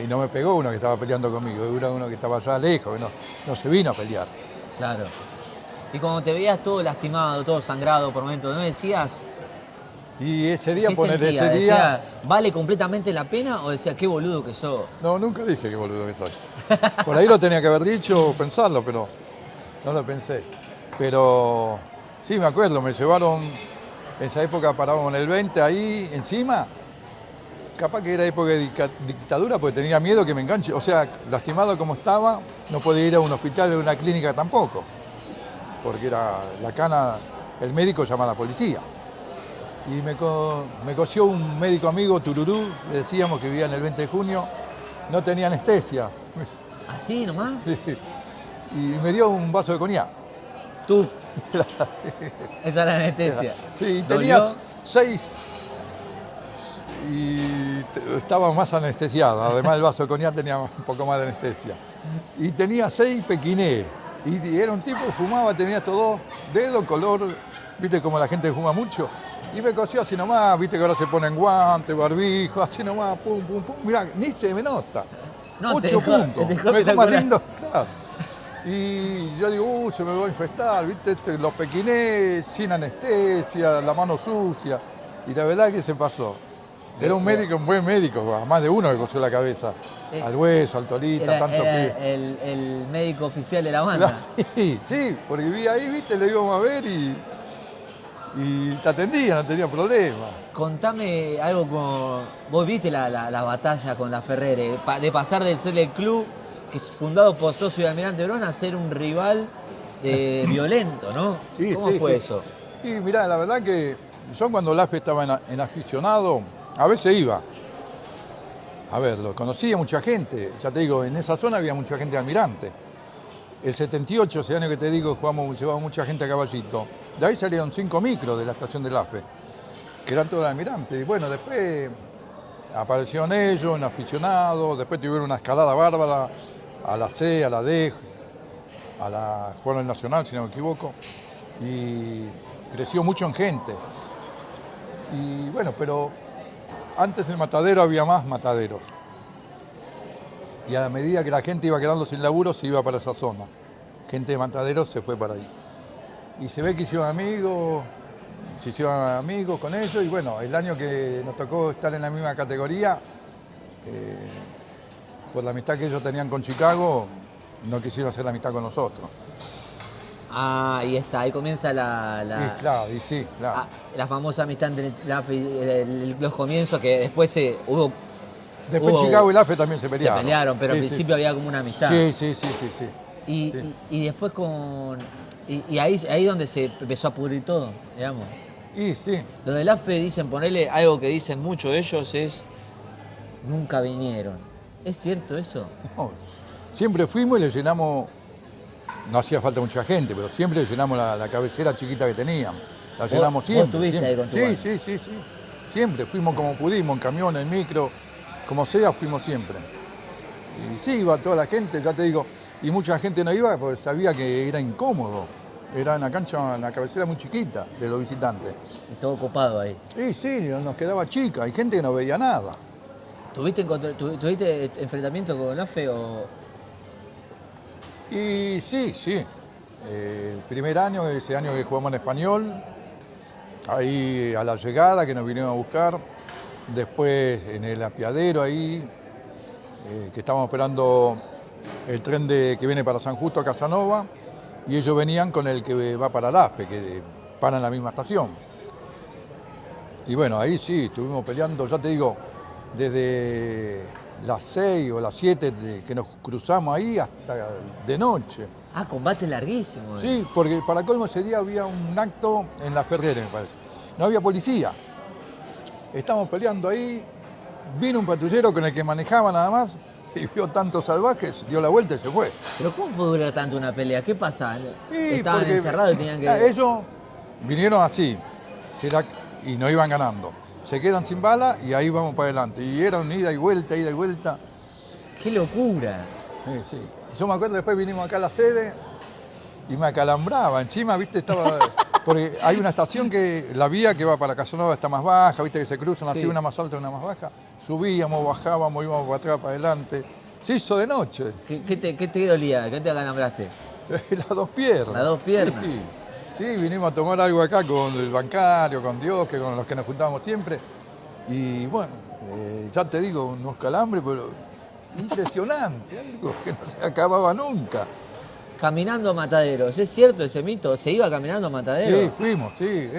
Y no me pegó uno que estaba peleando conmigo, era uno que estaba allá lejos, que no se vino a pelear. Claro. Y cuando te veías todo lastimado, todo sangrado por momentos, ¿no decías? Y ese día, ¿Qué poner sentías? ese día... Decía, ¿vale completamente la pena? O decía, qué boludo que sos. No, nunca dije que boludo que soy. Por ahí lo tenía que haber dicho o pensarlo, pero no lo pensé. Pero sí, me acuerdo, me llevaron, en esa época parábamos en el 20 ahí encima. Capaz que era época de dictadura porque tenía miedo que me enganche. O sea, lastimado como estaba, no podía ir a un hospital o a una clínica tampoco. Porque era la cana, el médico llama a la policía. Y me cosió un médico amigo, Tururú, le decíamos que vivía en el 20 de junio, no tenía anestesia. ¿Así nomás? Y me dio un vaso de coñac. Tú. Esa era la anestesia. Sí, ¿Dolió? tenías 6 y estaba más anestesiado. Además el vaso de coñac tenía un poco más de anestesia. Y tenía 6 pequinés. Y era un tipo que fumaba, tenía estos 2 dedos, color, viste como la gente fuma mucho. Y me cosió así nomás, viste que ahora se ponen guantes, barbijo, así nomás, pum. Mirá, ni se me nota. No, 8 puntos. te dejó Me fue más espectacular. lindo, claro. Y yo digo, se me va a infestar, viste, los pequinés sin anestesia, la mano sucia. Y la verdad que se pasó. Era un médico, un buen médico, más de uno que cosió la cabeza. al Hueso, al Tolita, Era, tantos era pibes. el médico oficial de la banda. Sí, porque vivía ahí, viste, lo íbamos a ver y te atendía, no tenía problema. Contame algo con... Vos viste la batalla con la Ferrere, de pasar de ser el club que es fundado por Socio y Almirante Brown a ser un rival violento, ¿no? Sí, ¿Cómo sí, fue sí. eso? Y mirá, la verdad que yo cuando LAFE estaba en aficionado, a veces iba. A ver, lo conocía mucha gente, ya te digo, en esa zona había mucha gente de Almirante. El 78, ese año que te digo, llevamos mucha gente a Caballito. De ahí salieron 5 micros de la estación de LAFE, que eran todos de Almirante. Y bueno, después aparecieron ellos en aficionados, después tuvieron una escalada bárbara a la C, a la D, jugaron el Nacional, si no me equivoco, y creció mucho en gente. Y bueno, pero antes en el Matadero había más mataderos. Y a medida que la gente iba quedando sin laburo, se iba para esa zona. Gente de Mataderos se fue para ahí. Y se ve que se hicieron amigos con ellos. Y bueno, el año que nos tocó estar en la misma categoría, por la amistad que ellos tenían con Chicago, no quisieron hacer la amistad con nosotros. Ah, ahí está, ahí comienza la Claro. famosa amistad entre LAFE y los comienzos, que después hubo... Después Chicago y LAFE también se pelearon. Se pelearon, pero Sí, al principio había como una amistad. Sí. Y después y ahí donde se empezó a pudrir todo, digamos. Y sí. Lo del AFE dicen, ponerle algo que dicen mucho ellos es, nunca vinieron. ¿Es cierto eso? No, siempre fuimos y le llenamos, no hacía falta mucha gente, pero siempre le llenamos la cabecera chiquita que tenían. La llenamos siempre. ¿Vos estuviste ahí con tu banda? Sí. Siempre fuimos como pudimos, en camión, en micro, como sea, fuimos siempre. Y sí, iba toda la gente, ya te digo, y mucha gente no iba porque sabía que era incómodo. Era una cancha, una cabecera muy chiquita de los visitantes. Y todo copado ahí. Y sí, nos quedaba chica, hay gente que no veía nada. ¿Tuviste enfrentamiento con AFE o...? Y sí. El primer año, ese año que jugamos en Español, ahí a la llegada que nos vinieron a buscar, después en el apiadero ahí, que estábamos esperando el tren que viene para San Justo a Casanova, y ellos venían con el que va para LAFE, que para en la misma estación. Y bueno, ahí sí, estuvimos peleando, ya te digo, desde las 6 o las 7 que nos cruzamos ahí hasta de noche. Ah, combate larguísimo. Sí, porque para colmo ese día había un acto en la Ferrere, me parece. No había policía. Estábamos peleando ahí, vino un patrullero con el que manejaba nada más y vio tantos salvajes, dio la vuelta y se fue. ¿Pero cómo pudo durar tanto una pelea? ¿Qué pasa? Sí, Estaban porque, encerrados y tenían que... Ellos vinieron así y no iban ganando. Se quedan sin bala y ahí vamos para adelante. Y era un ida y vuelta. ¡Qué locura! Sí. Yo me acuerdo, después vinimos acá a la sede y me acalambraba. Encima, viste, estaba... Porque hay una estación que la vía que va para Casanova está más baja, viste que se cruzan así, una más alta y una más baja. Subíamos, bajábamos, íbamos para atrás, para adelante. Se hizo de noche. ¿Qué te dolía? ¿Qué te acalambraste? Las dos piernas. Las dos piernas. Sí, vinimos a tomar algo acá con el bancario, con Dios, que con los que nos juntábamos siempre. Y bueno, ya te digo, unos calambres, pero impresionante, algo que no se acababa nunca. Caminando a Mataderos, ¿es cierto ese mito? ¿Se iba caminando a Mataderos? Sí, fuimos, sí.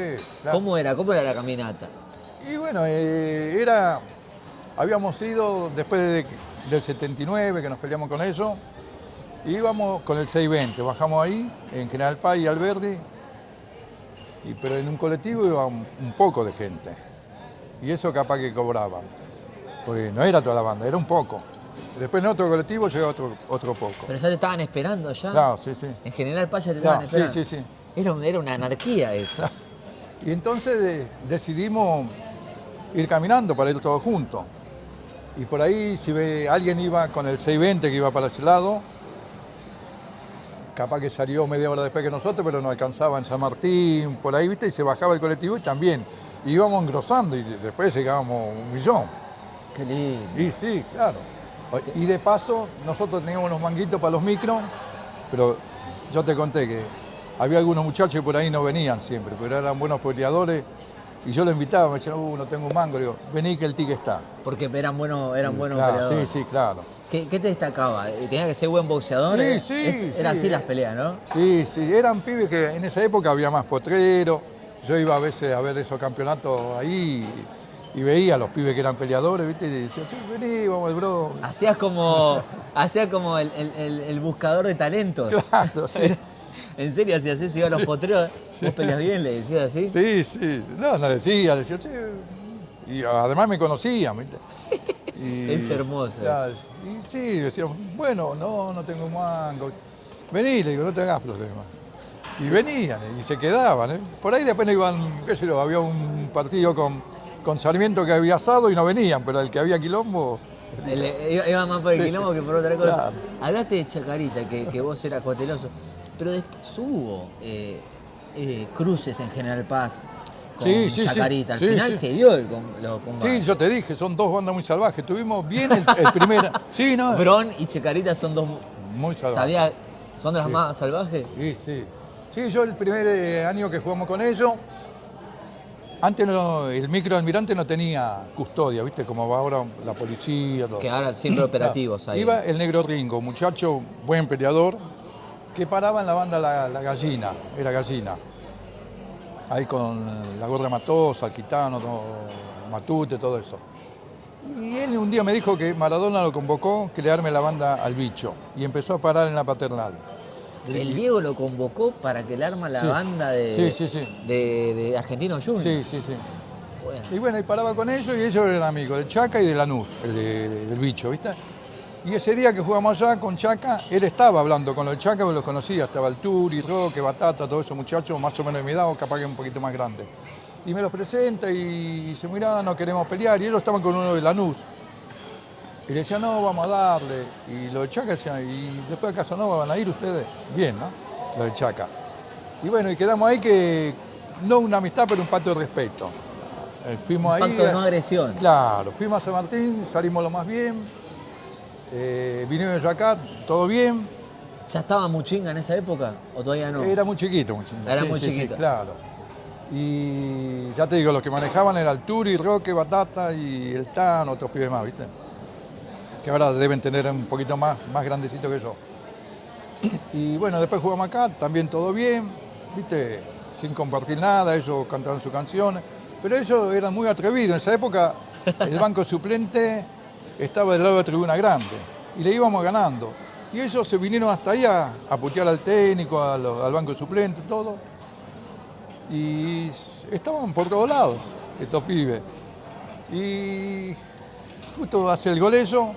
Claro. ¿Cómo era la caminata? Y bueno, habíamos ido después del 79, que nos peleamos con eso, íbamos con el 620, bajamos ahí, en General Paz y Alberdi, pero en un colectivo iba un poco de gente. Y eso capaz que cobraban, porque no era toda la banda, era un poco. Después en otro colectivo llegó otro poco. ¿Pero ya te estaban esperando ya? Claro, sí. En General Paz ya te estaban esperando. Sí. Era una anarquía eso. Y entonces decidimos ir caminando para ir todos juntos. Y por ahí, si alguien iba con el 620 que iba para ese lado, capaz que salió media hora después que nosotros, pero nos alcanzaba en San Martín, por ahí, viste, y se bajaba el colectivo y también íbamos engrosando y después llegábamos 1.000.000. Qué lindo. Y sí, claro. Y de paso, nosotros teníamos unos manguitos para los micros, pero yo te conté que había algunos muchachos que por ahí no venían siempre, pero eran buenos peleadores. Y yo lo invitaba, me decían, no tengo un mango, le digo, vení que el tique está. Porque eran buenos claro, peleadores. Sí, claro. ¿Qué te destacaba? ¿Tenía que ser buen boxeador? Era así las peleas, ¿no? Sí, sí, eran pibes que en esa época había más potrero. Yo iba a veces a ver esos campeonatos ahí y veía a los pibes que eran peleadores, ¿viste? Y decía, sí, vení, vamos al bro. Hacías como el buscador de talentos. Claro, sí. ¿En serio hacías eso? Iba a los potreros, vos peleas bien, le decías así. Sí, sí. No decía, che. Y además me conocían, ¿viste? Es hermoso. Claro, y sí, decíamos, bueno, no tengo mango. Vení, le digo, no te hagas problema. Y venían, y se quedaban, ¿eh? Por ahí después no iban, qué sé yo, había un partido con Sarmiento que había asado y no venían, pero el que había quilombo... Iba más por el Sí, quilombo que por otra cosa. claro. Hablaste de Chacarita, que vos eras cauteloso, pero después hubo cruces en General Paz con Chacarita. Al final se dio los combates. Sí, yo te dije, son dos bandas muy salvajes. Tuvimos bien el primer... Sí, ¿no? Bron y Chacarita son dos... Muy salvajes. ¿Son de las Sí, más salvajes? Sí, sí. Sí, yo el primer año que jugamos con ellos, antes el microalmirante no tenía custodia, ¿viste? Como va ahora la policía, todo. Que ahora siempre operativos ahí. Iba el negro Ringo, muchacho, buen peleador, que paraba en la banda la Gallina, era Gallina. Ahí con la Gorda Matosa, el Quitano, Matute, todo eso. Y él un día me dijo que Maradona lo convocó, que le arme la banda al Bicho. Y empezó a parar en la Paternal. El Diego lo convocó para que le arma la banda de Argentinos Juniors. Sí, sí, sí. Bueno. Y bueno, y paraba con ellos y ellos eran amigos de Chaca y de Lanús, del Bicho, ¿viste? Y ese día que jugamos allá con Chaca, él estaba hablando con los de Chaca, porque los conocía, estaba el Turi, Roque, Batata, todos esos muchachos más o menos de mi edad o capaz que un poquito más grande. Y me los presenta y dice, mirá, no queremos pelear. Y ellos estaban con uno de Lanús. Y le decía, no, vamos a darle. Y los de Chaca decían, ¿y después acaso no van a ir ustedes? Bien, ¿no? Los de Chaca. Y bueno, y quedamos ahí que, no una amistad, pero un pacto de respeto. Fuimos Un ahí. pacto de no agresión. Claro, fuimos a San Martín, salimos lo más bien. Vinieron acá, todo bien. ¿Ya estaba Muchinga en esa época o todavía no? Era muy chiquito, Muchinga. Era muy chiquito. Sí, claro. Y ya te digo, los que manejaban era el Turi, Roque, Batata y el Tan, otros pibes más, ¿viste? Que ahora deben tener un poquito más grandecito que yo. Y bueno, después jugamos acá, también todo bien, ¿viste? Sin compartir nada, ellos cantaban sus canciones. Pero ellos eran muy atrevidos. En esa época el banco suplente estaba del lado de la tribuna grande y le íbamos ganando. Y ellos se vinieron hasta ahí a putear al técnico, al banco suplente, todo. Y estaban por todos lados, estos pibes. Y justo hace el gol eso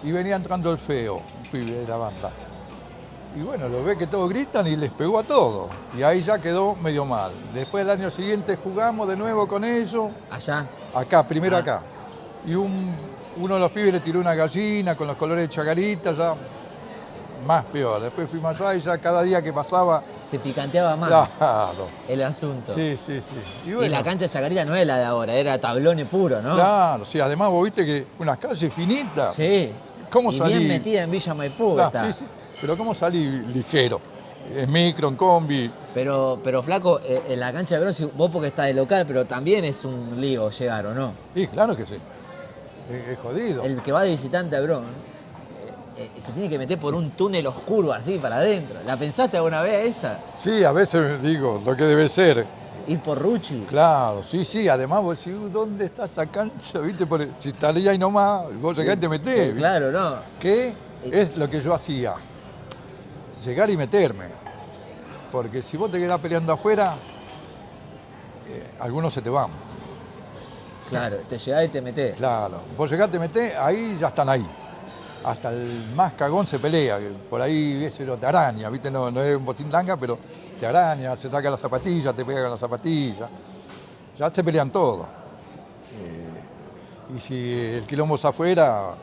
y venía entrando el Feo, un pibe de la banda. Y bueno, lo ve que todos gritan y les pegó a todos. Y ahí ya quedó medio mal. Después el año siguiente jugamos de nuevo con ellos. ¿Allá? Acá, primero acá. Y uno de los pibes le tiró una gallina con los colores de Chacarita, ya más peor. Después fuimos allá y ya cada día que pasaba... Se picanteaba más Claro. el asunto. Sí, sí, sí. Y la cancha de Chacarita no es la de ahora, era tablones puro, ¿no? Claro, sí. Además vos viste que unas calles finitas. Sí. ¿Cómo y salí? bien metida en Villa Maipú Claro, está. sí, sí. Pero ¿cómo salí ligero? En micro, en combi. Pero flaco, en la cancha de Bron, vos porque estás de local, pero también es un lío llegar, ¿o no? Sí, claro que sí. Es jodido. El que va de visitante a Bron se tiene que meter por un túnel oscuro así para adentro. ¿La pensaste alguna vez esa? Sí, a veces digo lo que debe ser. Ir por Ruchi. Claro, sí, sí. Además vos decís, ¿dónde está esa cancha? ¿Viste? Si estaría ahí nomás, vos llegás y te metés. ¿viste? Claro, ¿no? Que es lo que yo hacía. Llegar y meterme. Porque si vos te quedás peleando afuera, algunos se te van. Claro, te llegás y te metés. Claro. Vos llegás, te metés, ahí ya están ahí. Hasta el más cagón se pelea. Que por ahí ese te araña, ¿viste? No es un botín tanga, pero te araña, se saca las zapatillas, te pega con las zapatillas. Ya se pelean todos. Y si el quilombo es afuera,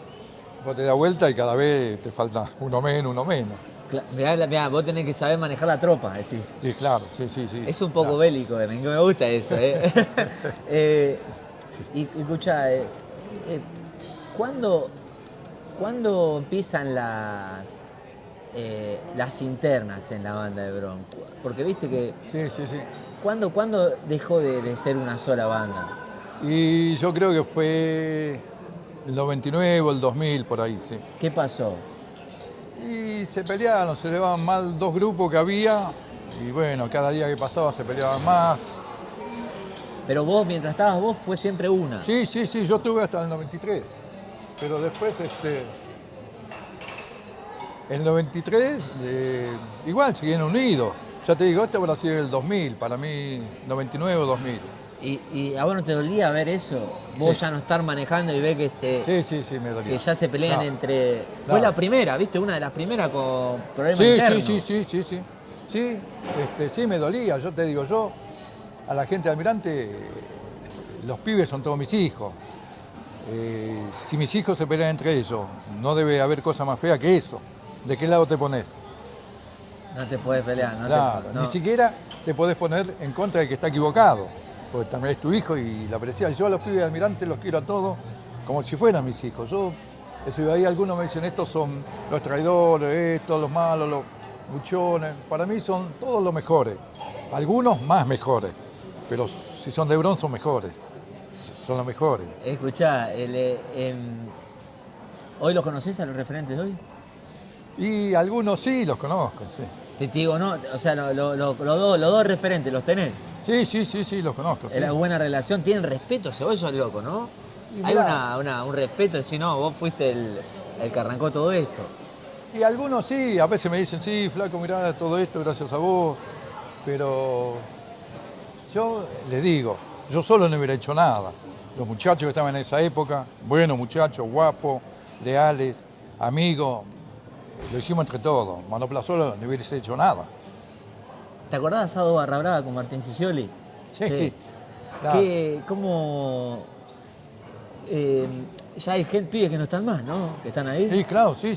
vos te das vuelta y cada vez te falta uno menos. Mirá, vos tenés que saber manejar la tropa, decís. Sí, claro, sí. Es un poco claro. bélico, me gusta eso. Y escuchá, ¿cuándo empiezan las internas en la banda de Bron? Porque viste que... Sí. ¿Cuándo dejó de ser una sola banda? Y yo creo que fue el 99 o el 2000, por ahí, sí. ¿Qué pasó? Y se pelearon, se llevaban mal dos grupos que había, y bueno, cada día que pasaba se peleaban más. Pero vos, mientras estabas vos, fue siempre una. Sí, yo estuve hasta el 93, pero después, el 93, igual siguieron unidos. Ya te digo, este habrá sido el 2000, para mí 99 o 2000. ¿Y a vos no te dolía ver eso? Vos Sí. ya no estar manejando y ver que Sí, me dolía. que ya se pelean No. entre... Fue No. la primera, ¿viste? Una de las primeras con problemas Sí, internos. Sí, me dolía. Yo te digo, yo a la gente de Almirante, los pibes son todos mis hijos. Si mis hijos se pelean entre ellos, no debe haber cosa más fea que eso. ¿De qué lado te pones? No te podés pelear, no Claro, no. ni siquiera te podés poner en contra del que está equivocado, porque también es tu hijo y la aprecia. Yo a los pibes de Almirante los quiero a todos como si fueran mis hijos. Eso, ahí algunos me dicen, estos son los traidores, estos los malos, los buchones. Para mí son todos los mejores, algunos más mejores, pero si son de bronce son mejores, son los mejores. Escuchá, ¿hoy los conocés a los referentes de hoy? Y algunos sí los conozco, sí. Te digo, ¿no? O sea, los dos referentes, ¿los tenés? Sí, los conozco. Sí. Era buena relación, tienen respeto, vos sos loco, ¿no? Y Hay mirá. un respeto de decir, no, vos fuiste el que arrancó todo esto. Y algunos sí, a veces me dicen, sí, flaco, mirá todo esto gracias a vos, pero yo les digo, yo solo no hubiera hecho nada. Los muchachos que estaban en esa época, buenos muchachos, guapos, leales, amigos, lo hicimos entre todos. Manopla solo no hubiese hecho nada. ¿Te acordás de Asado Barra Brava con Martín Sicioli? Sí, claro. ¿Cómo...? Ya hay pibes que no están más, ¿no? Que están ahí. Sí, claro, sí.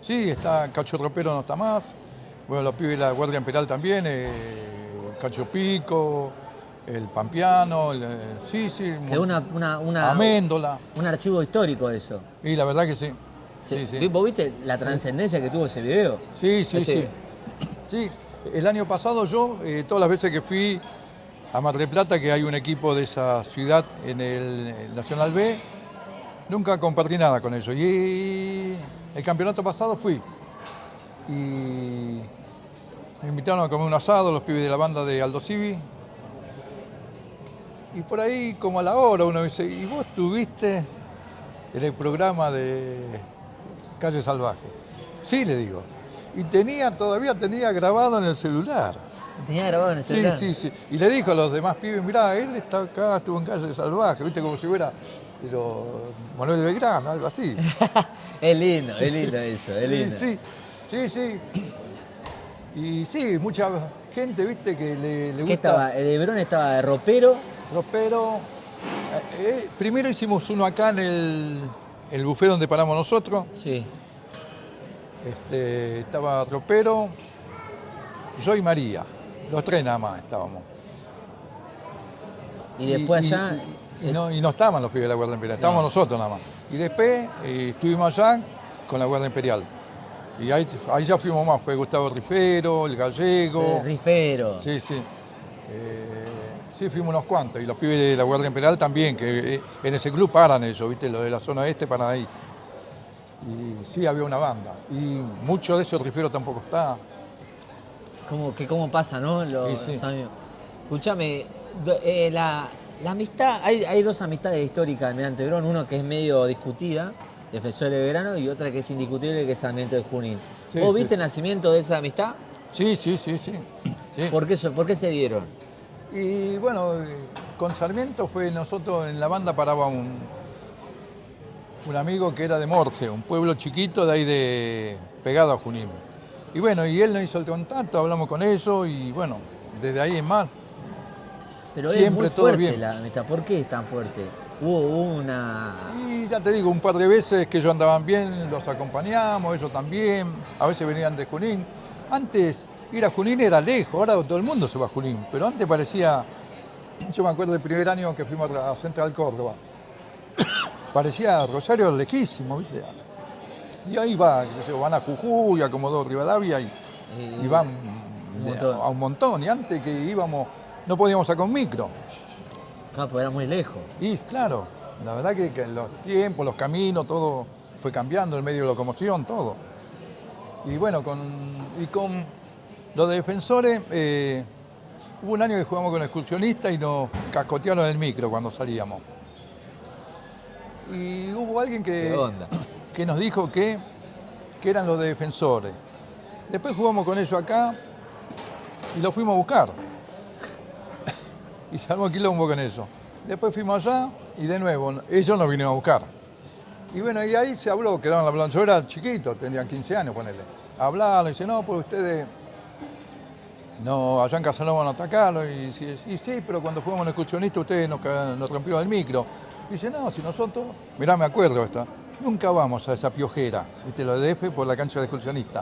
Sí, está Cacho Ropero, no está más. Bueno, los pibes de la Guardia Imperial también, Cacho Pico, el Pampiano, sí. Quedó Améndola. un archivo histórico eso. Y la verdad que sí. Sí. ¿Vos viste la trascendencia que tuvo ese video? Sí. Sí, el año pasado yo, todas las veces que fui a Mar del Plata, que hay un equipo de esa ciudad en el Nacional B, nunca compartí nada con ellos. Y el campeonato pasado fui. Y me invitaron a comer un asado los pibes de la banda de Aldo Civi. Y por ahí, como a la hora, uno dice, ¿y vos estuviste en el programa de Calle Salvaje? Sí, le digo. Y todavía tenía grabado en el celular. Tenía grabado en el celular. Sí. Y le dijo a los demás pibes, mirá, él está acá, estuvo en Calle Salvaje, viste, como si fuera Manuel Belgrano, algo así. Es lindo eso, es lindo. Sí. Y sí, mucha gente, viste, que le ¿Qué gusta. estaba? De Verón estaba de ropero. Ropero. Primero hicimos uno acá en el buffet donde paramos nosotros. Sí. Estaba Ropero, yo y María. Los tres nada más estábamos. Y después allá... Y no estaban los pibes de la Guardia Imperial, estábamos nosotros nada más. Y después estuvimos allá con la Guardia Imperial. Y ahí ya fuimos más, fue Gustavo Rifero, el Gallego. Rifero. Sí. Sí, fuimos unos cuantos. Y los pibes de la Guardia Imperial también, que en ese club paran ellos, ¿viste? Los de la zona este paran ahí. Y sí, había una banda. Y mucho de eso Rifero tampoco está. ¿Cómo pasa, no? Sí. Los años. Escuchame, la amistad, hay dos amistades históricas de Almirante Brown, uno que es medio discutida, Defensor de Belgrano, y otra que es indiscutible, que es Sarmiento de Junín. Sí, ¿Vos sí. viste el nacimiento de esa amistad? Sí. ¿Por qué se dieron? Y bueno, con Sarmiento nosotros en la banda paraba un amigo que era de Morce, un pueblo chiquito de ahí pegado a Junín. Y bueno, y él nos hizo el contacto, hablamos con ellos y bueno, desde ahí en más. Pero siempre es muy todo fuerte bien. la amistad. ¿Por qué es tan fuerte? Hubo una... Y ya te digo, un par de veces que ellos andaban bien, los acompañamos, ellos también, a veces venían de Junín. Antes ir a Junín era lejos, ahora todo el mundo se va a Junín, pero antes parecía, yo me acuerdo del primer año que fuimos a Central Córdoba, parecía Rosario lejísimo, ¿viste? Y ahí van a Jujuy, a Comodoro Rivadavia y van a un montón. Y antes que íbamos, no podíamos sacar un micro. Claro, porque era muy lejos. Y claro, La verdad que los tiempos, los caminos, todo fue cambiando, el medio de locomoción, todo. Y bueno, con los defensores, hubo un año que jugamos con excursionistas y nos cascotearon el micro cuando salíamos. Y hubo alguien que nos dijo que eran los defensores. Después jugamos con ellos acá y los fuimos a buscar. Y se armó quilombo con eso. Después fuimos allá y de nuevo ellos nos vinieron a buscar. Y bueno, y ahí se habló, quedaron hablando. Yo era chiquito, tenían 15 años, ponele. Hablaron y dice, no, pues ustedes no, allá en Casanova no atacaron. Y sí, pero cuando fuimos en excursionista ustedes nos rompieron el micro. Y dice, no, si nosotros, mirá, me acuerdo esta, nunca vamos a esa piojera, ¿viste? Lo de DF por la cancha de excursionista.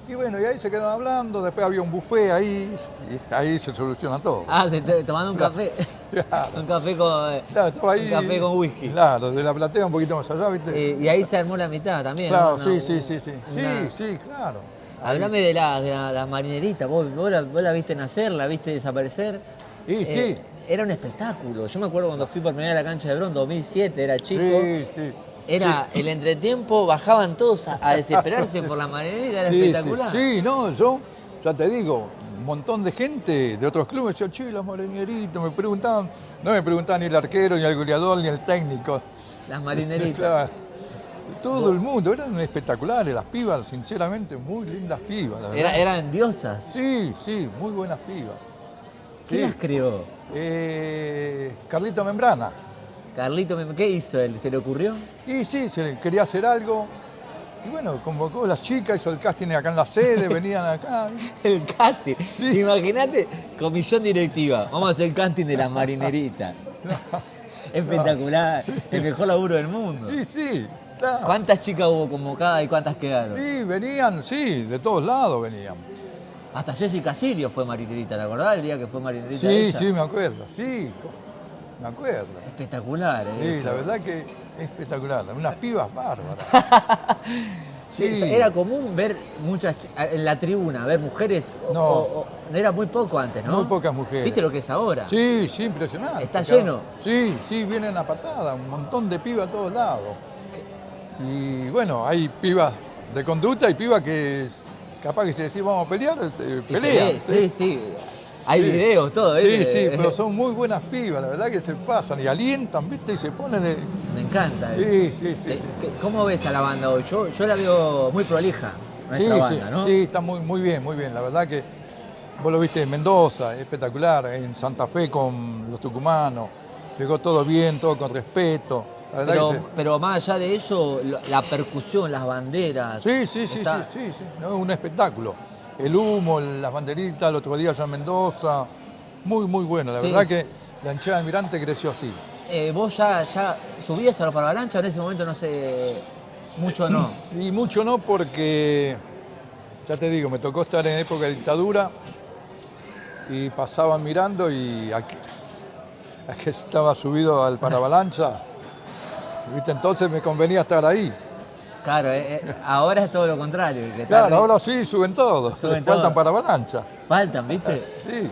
Y bueno, y ahí se quedaron hablando, después había un buffet ahí, y ahí se soluciona todo. Ah, tomando un café. Claro. Un café con, Claro, ahí, un café con whisky. Claro, de la platea un poquito más allá, ¿viste? Y ahí se armó la mitad también. Claro, ¿no? sí, claro. Hablame de la marinerita, vos la viste nacer, la viste desaparecer. Y sí. Era un espectáculo. Yo me acuerdo cuando fui por primera vez a la cancha de Bron, 2007, era chico. Sí. Era el entretiempo, bajaban todos a desesperarse por la marinerita, era espectacular. Sí, no, yo ya te digo, un montón de gente de otros clubes decía, che, los marineritos, me preguntaban, no me preguntaban ni el arquero, ni el goleador, ni el técnico. Las marineritas. Claro. Todo el mundo, eran espectaculares, las pibas, sinceramente, muy lindas pibas. La verdad. Eran diosas. Sí, muy buenas pibas. ¿Quién las creó? Carlito Membrana. Carlito, ¿qué hizo él? ¿Se le ocurrió? Y sí, quería hacer algo. Y bueno, convocó a las chicas, hizo el casting acá en la sede, venían acá. El casting. Sí. Imagínate, comisión directiva. Vamos a hacer el casting de las marineritas. Espectacular. Sí. El mejor laburo del mundo. Sí, claro. ¿Cuántas chicas hubo convocadas y cuántas quedaron? Sí, venían, de todos lados venían. Hasta Jessica Sirio fue marinerita, ¿te acordás el día que fue marinerita? Sí, me acuerdo, me acuerdo. Espectacular, Sí, eso. la verdad que espectacular, unas pibas bárbaras. Sí. Era común ver muchas en la tribuna, ver mujeres. No. Era muy poco antes, ¿no? Muy pocas mujeres. ¿Viste lo que es ahora? Sí, impresionante. Está lleno. Sí, vienen a patada, un montón de pibas a todos lados. Y bueno, hay pibas de conducta y pibas que capaz que si decís vamos a pelear, pelean. Sí. Hay videos, todo. Sí, pero son muy buenas pibas, la verdad que se pasan y alientan, ¿viste? Y se ponen de... Me encanta. Sí. ¿Cómo ves a la banda hoy? Yo la veo muy prolija, nuestra banda, ¿no? Sí, está muy bien. La verdad que vos lo viste en Mendoza, espectacular, en Santa Fe con los tucumanos, llegó todo bien, todo con respeto. La verdad pero más allá de eso, la percusión, las banderas... Sí, no, es un espectáculo. El humo, las banderitas, el otro día allá en Mendoza, muy bueno. La verdad que la hinchada de Almirante creció así. ¿Vos ya subías a los paravalanchas? En ese momento no sé, mucho no. Y mucho no porque, ya te digo, me tocó estar en época de dictadura y pasaban mirando y aquí estaba subido al paravalancha, ¿viste? Entonces me convenía estar ahí. Claro, ahora es todo lo contrario. Claro, ahora sí, suben todos. Faltan para avalancha. Faltan, ¿viste? Sí,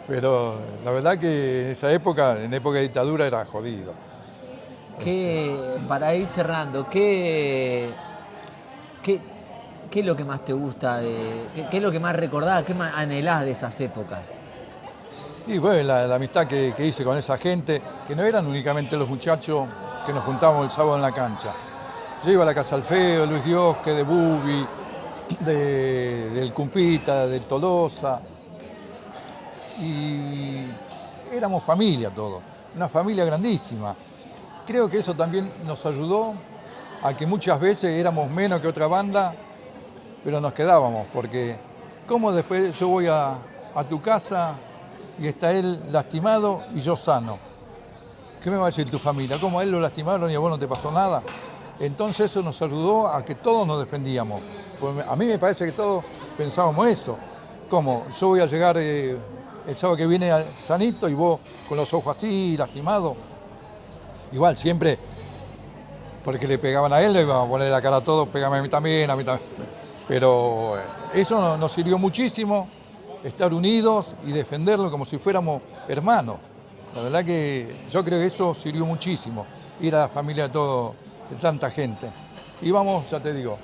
pero la verdad que en esa época, en época de dictadura, era jodido. Para ir cerrando, ¿qué es lo que más te gusta? ¿Qué es lo que más recordás, qué más anhelás de esas épocas? Y bueno, la amistad que hice con esa gente, que no eran únicamente los muchachos que nos juntábamos el sábado en la cancha. Yo iba a la Casa Alfeo, Luis Diosque, de Bubi, del Cumpita, del Tolosa. Y éramos familia todos, una familia grandísima. Creo que eso también nos ayudó a que muchas veces éramos menos que otra banda, pero nos quedábamos, porque ¿cómo después yo voy a tu casa y está él lastimado y yo sano? ¿Qué me va a decir tu familia? ¿Cómo a él lo lastimaron y a vos no te pasó nada? Entonces eso nos ayudó a que todos nos defendíamos. Pues a mí me parece que todos pensábamos eso. ¿Cómo? Yo voy a llegar el sábado que viene sanito y vos con los ojos así, lastimados. Igual, siempre, porque le pegaban a él, le iban a poner la cara a todos, pégame a mí también. Pero eso nos sirvió muchísimo, estar unidos y defenderlo como si fuéramos hermanos. La verdad que yo creo que eso sirvió muchísimo, ir a la familia de tanta gente. Íbamos, ya te digo,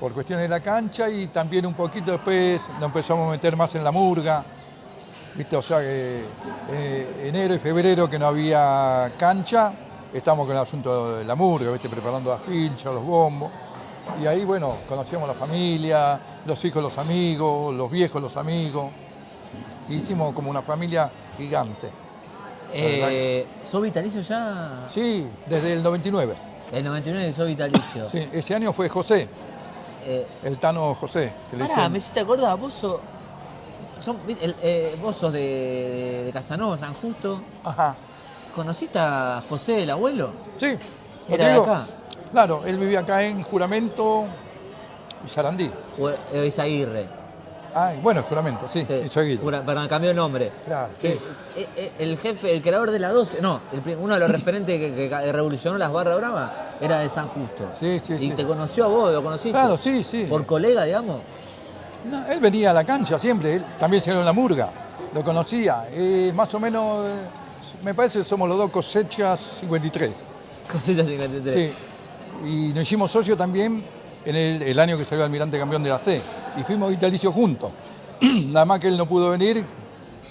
por cuestiones de la cancha y también un poquito después nos empezamos a meter más en la murga. ¿Viste? O sea que enero y febrero que no había cancha, estamos con el asunto de la murga, ¿viste? Preparando las pilchas, los bombos. Y ahí, bueno, conocíamos la familia, los hijos, los amigos, los viejos, los amigos. Hicimos como una familia gigante. ¿Sos vitalicio ya? Sí, desde el 99. El 99 que sos vitalicio. Sí, ese año fue José, el Tano José. Que le Pará, dicen- me hiciste acordar, vos sos de Casanova, San Justo. Ajá. ¿Conociste a José, el abuelo? Sí, ¿no ¿Era te de digo? acá? Claro, él vivía acá en Juramento y Sarandí. ¿O es Aguirre? Ah, bueno, Juramento, sí, y seguido. Perdón, cambió el nombre. Claro, sí. El jefe, el creador de la 12, no, uno de los referentes que revolucionó las barras bravas era de San Justo. Sí, sí, Y sí. te conoció a vos, lo conociste. Claro, sí, sí. Por colega, digamos. No, él venía a la cancha siempre, él también se dio en la murga, lo conocía. Más o menos, me parece que somos los dos cosechas 53. Cosilla 53. Sí. Y nos hicimos socios también en el año que salió Almirante campeón de la C. Y fuimos vitalicios juntos. Nada más que él no pudo venir,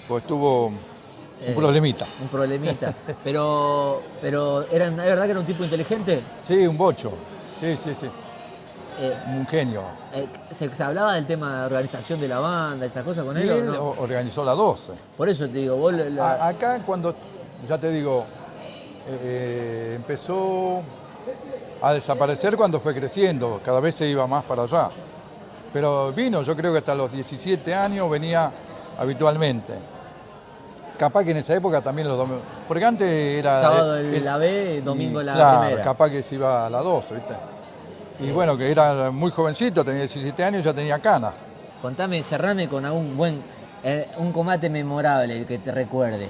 pues tuvo un problemita. Un problemita. Pero ¿es verdad que era un tipo inteligente? Sí, un bocho. Sí, sí, sí. Un genio. Se hablaba del tema de organización de la banda, esas cosas con Y él, ¿o él no? organizó la 12. Por eso te digo, vos... Acá cuando, ya te digo, empezó a desaparecer cuando fue creciendo, cada vez se iba más para allá. Pero vino, yo creo que hasta los 17 años venía habitualmente. Capaz que en esa época también los domingos, porque antes era... sábado la B, domingo la claro, primera. capaz que se iba a la 12, ¿viste? Y bueno, que era muy jovencito, tenía 17 años y ya tenía canas. Contame, cerrame con algún un combate memorable que te recuerdes.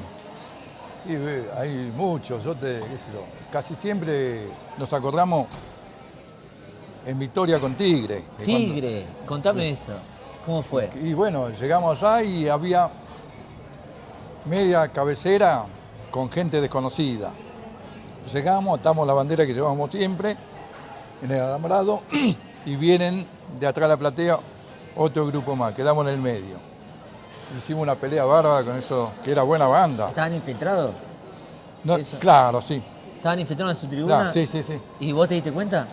Y hay muchos, qué sé yo, casi siempre nos acordamos en victoria con Tigre. que Tigre, contame eso. ¿Cómo fue? Y bueno, llegamos allá y había media cabecera con gente desconocida. Llegamos, atamos la bandera que llevábamos siempre en el alambrado y vienen de atrás de la platea otro grupo más, quedamos en el medio. Hicimos una pelea bárbara con eso, que era buena banda. ¿Estaban infiltrados? No, Eso. claro, sí. ¿Estaban infiltrados en su tribuna? Claro, sí, sí, sí. ¿Y vos te diste cuenta?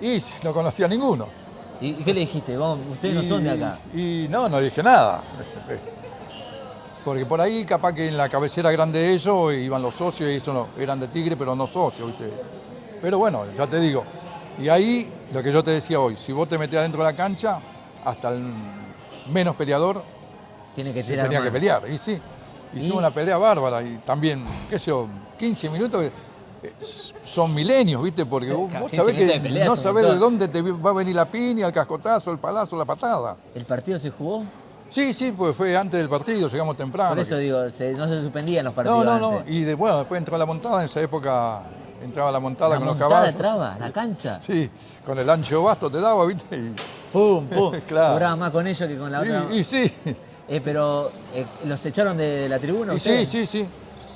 Y no conocía a ninguno. ¿Y qué le dijiste? Vos, ustedes no son de acá. Y no dije nada. Porque por ahí capaz que en la cabecera grande de ellos iban los socios y eso no, eran de Tigre, pero no socios, ¿viste? Pero bueno, ya te digo. Y ahí, lo que yo te decía hoy, si vos te metés adentro de la cancha, hasta el menos peleador Tiene que se tirar tenía mano. que pelear. Y sí, hicimos ¿Y? una pelea bárbara y también, qué sé yo, 15 minutos son milenios, ¿viste? Porque vos 15 sabés minutos que de pelea no es un sabés de montón. dónde te va a venir la piña, el cascotazo, el palazo, la patada. ¿El partido se jugó? Sí, sí, pues fue antes del partido, llegamos temprano. Por eso digo, no se suspendían los partidos No, no, no. antes. Y bueno, después entró la montada, en esa época entraba la montada La con los montada caballos. traba, la cancha. Sí, con el ancho basto te daba, ¿viste? Pum, pum. Claro. Cobraba más con ellos que con la otra. Y sí, Pero, ¿los echaron de la tribuna y ustedes? sí, sí, sí,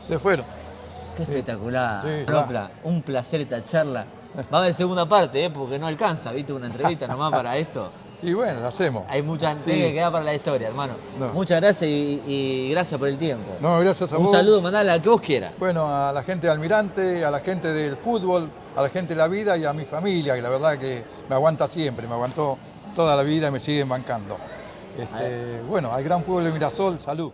se fueron. Qué espectacular. Sí, Ropla, un placer esta charla. Va a haber segunda parte, porque no alcanza, ¿viste? Una entrevista nomás para esto. Y bueno, lo hacemos. Hay muchas Sí. que quedar para la historia, hermano. No. Muchas gracias y gracias por el tiempo. No, gracias a Un vos. saludo, mandale al que vos quieras. Bueno, a la gente de Almirante, a la gente del fútbol, a la gente de la vida y a mi familia, que la verdad que me aguanta siempre, me aguantó toda la vida y me siguen bancando. Bueno, al gran pueblo de Mirasol, salud.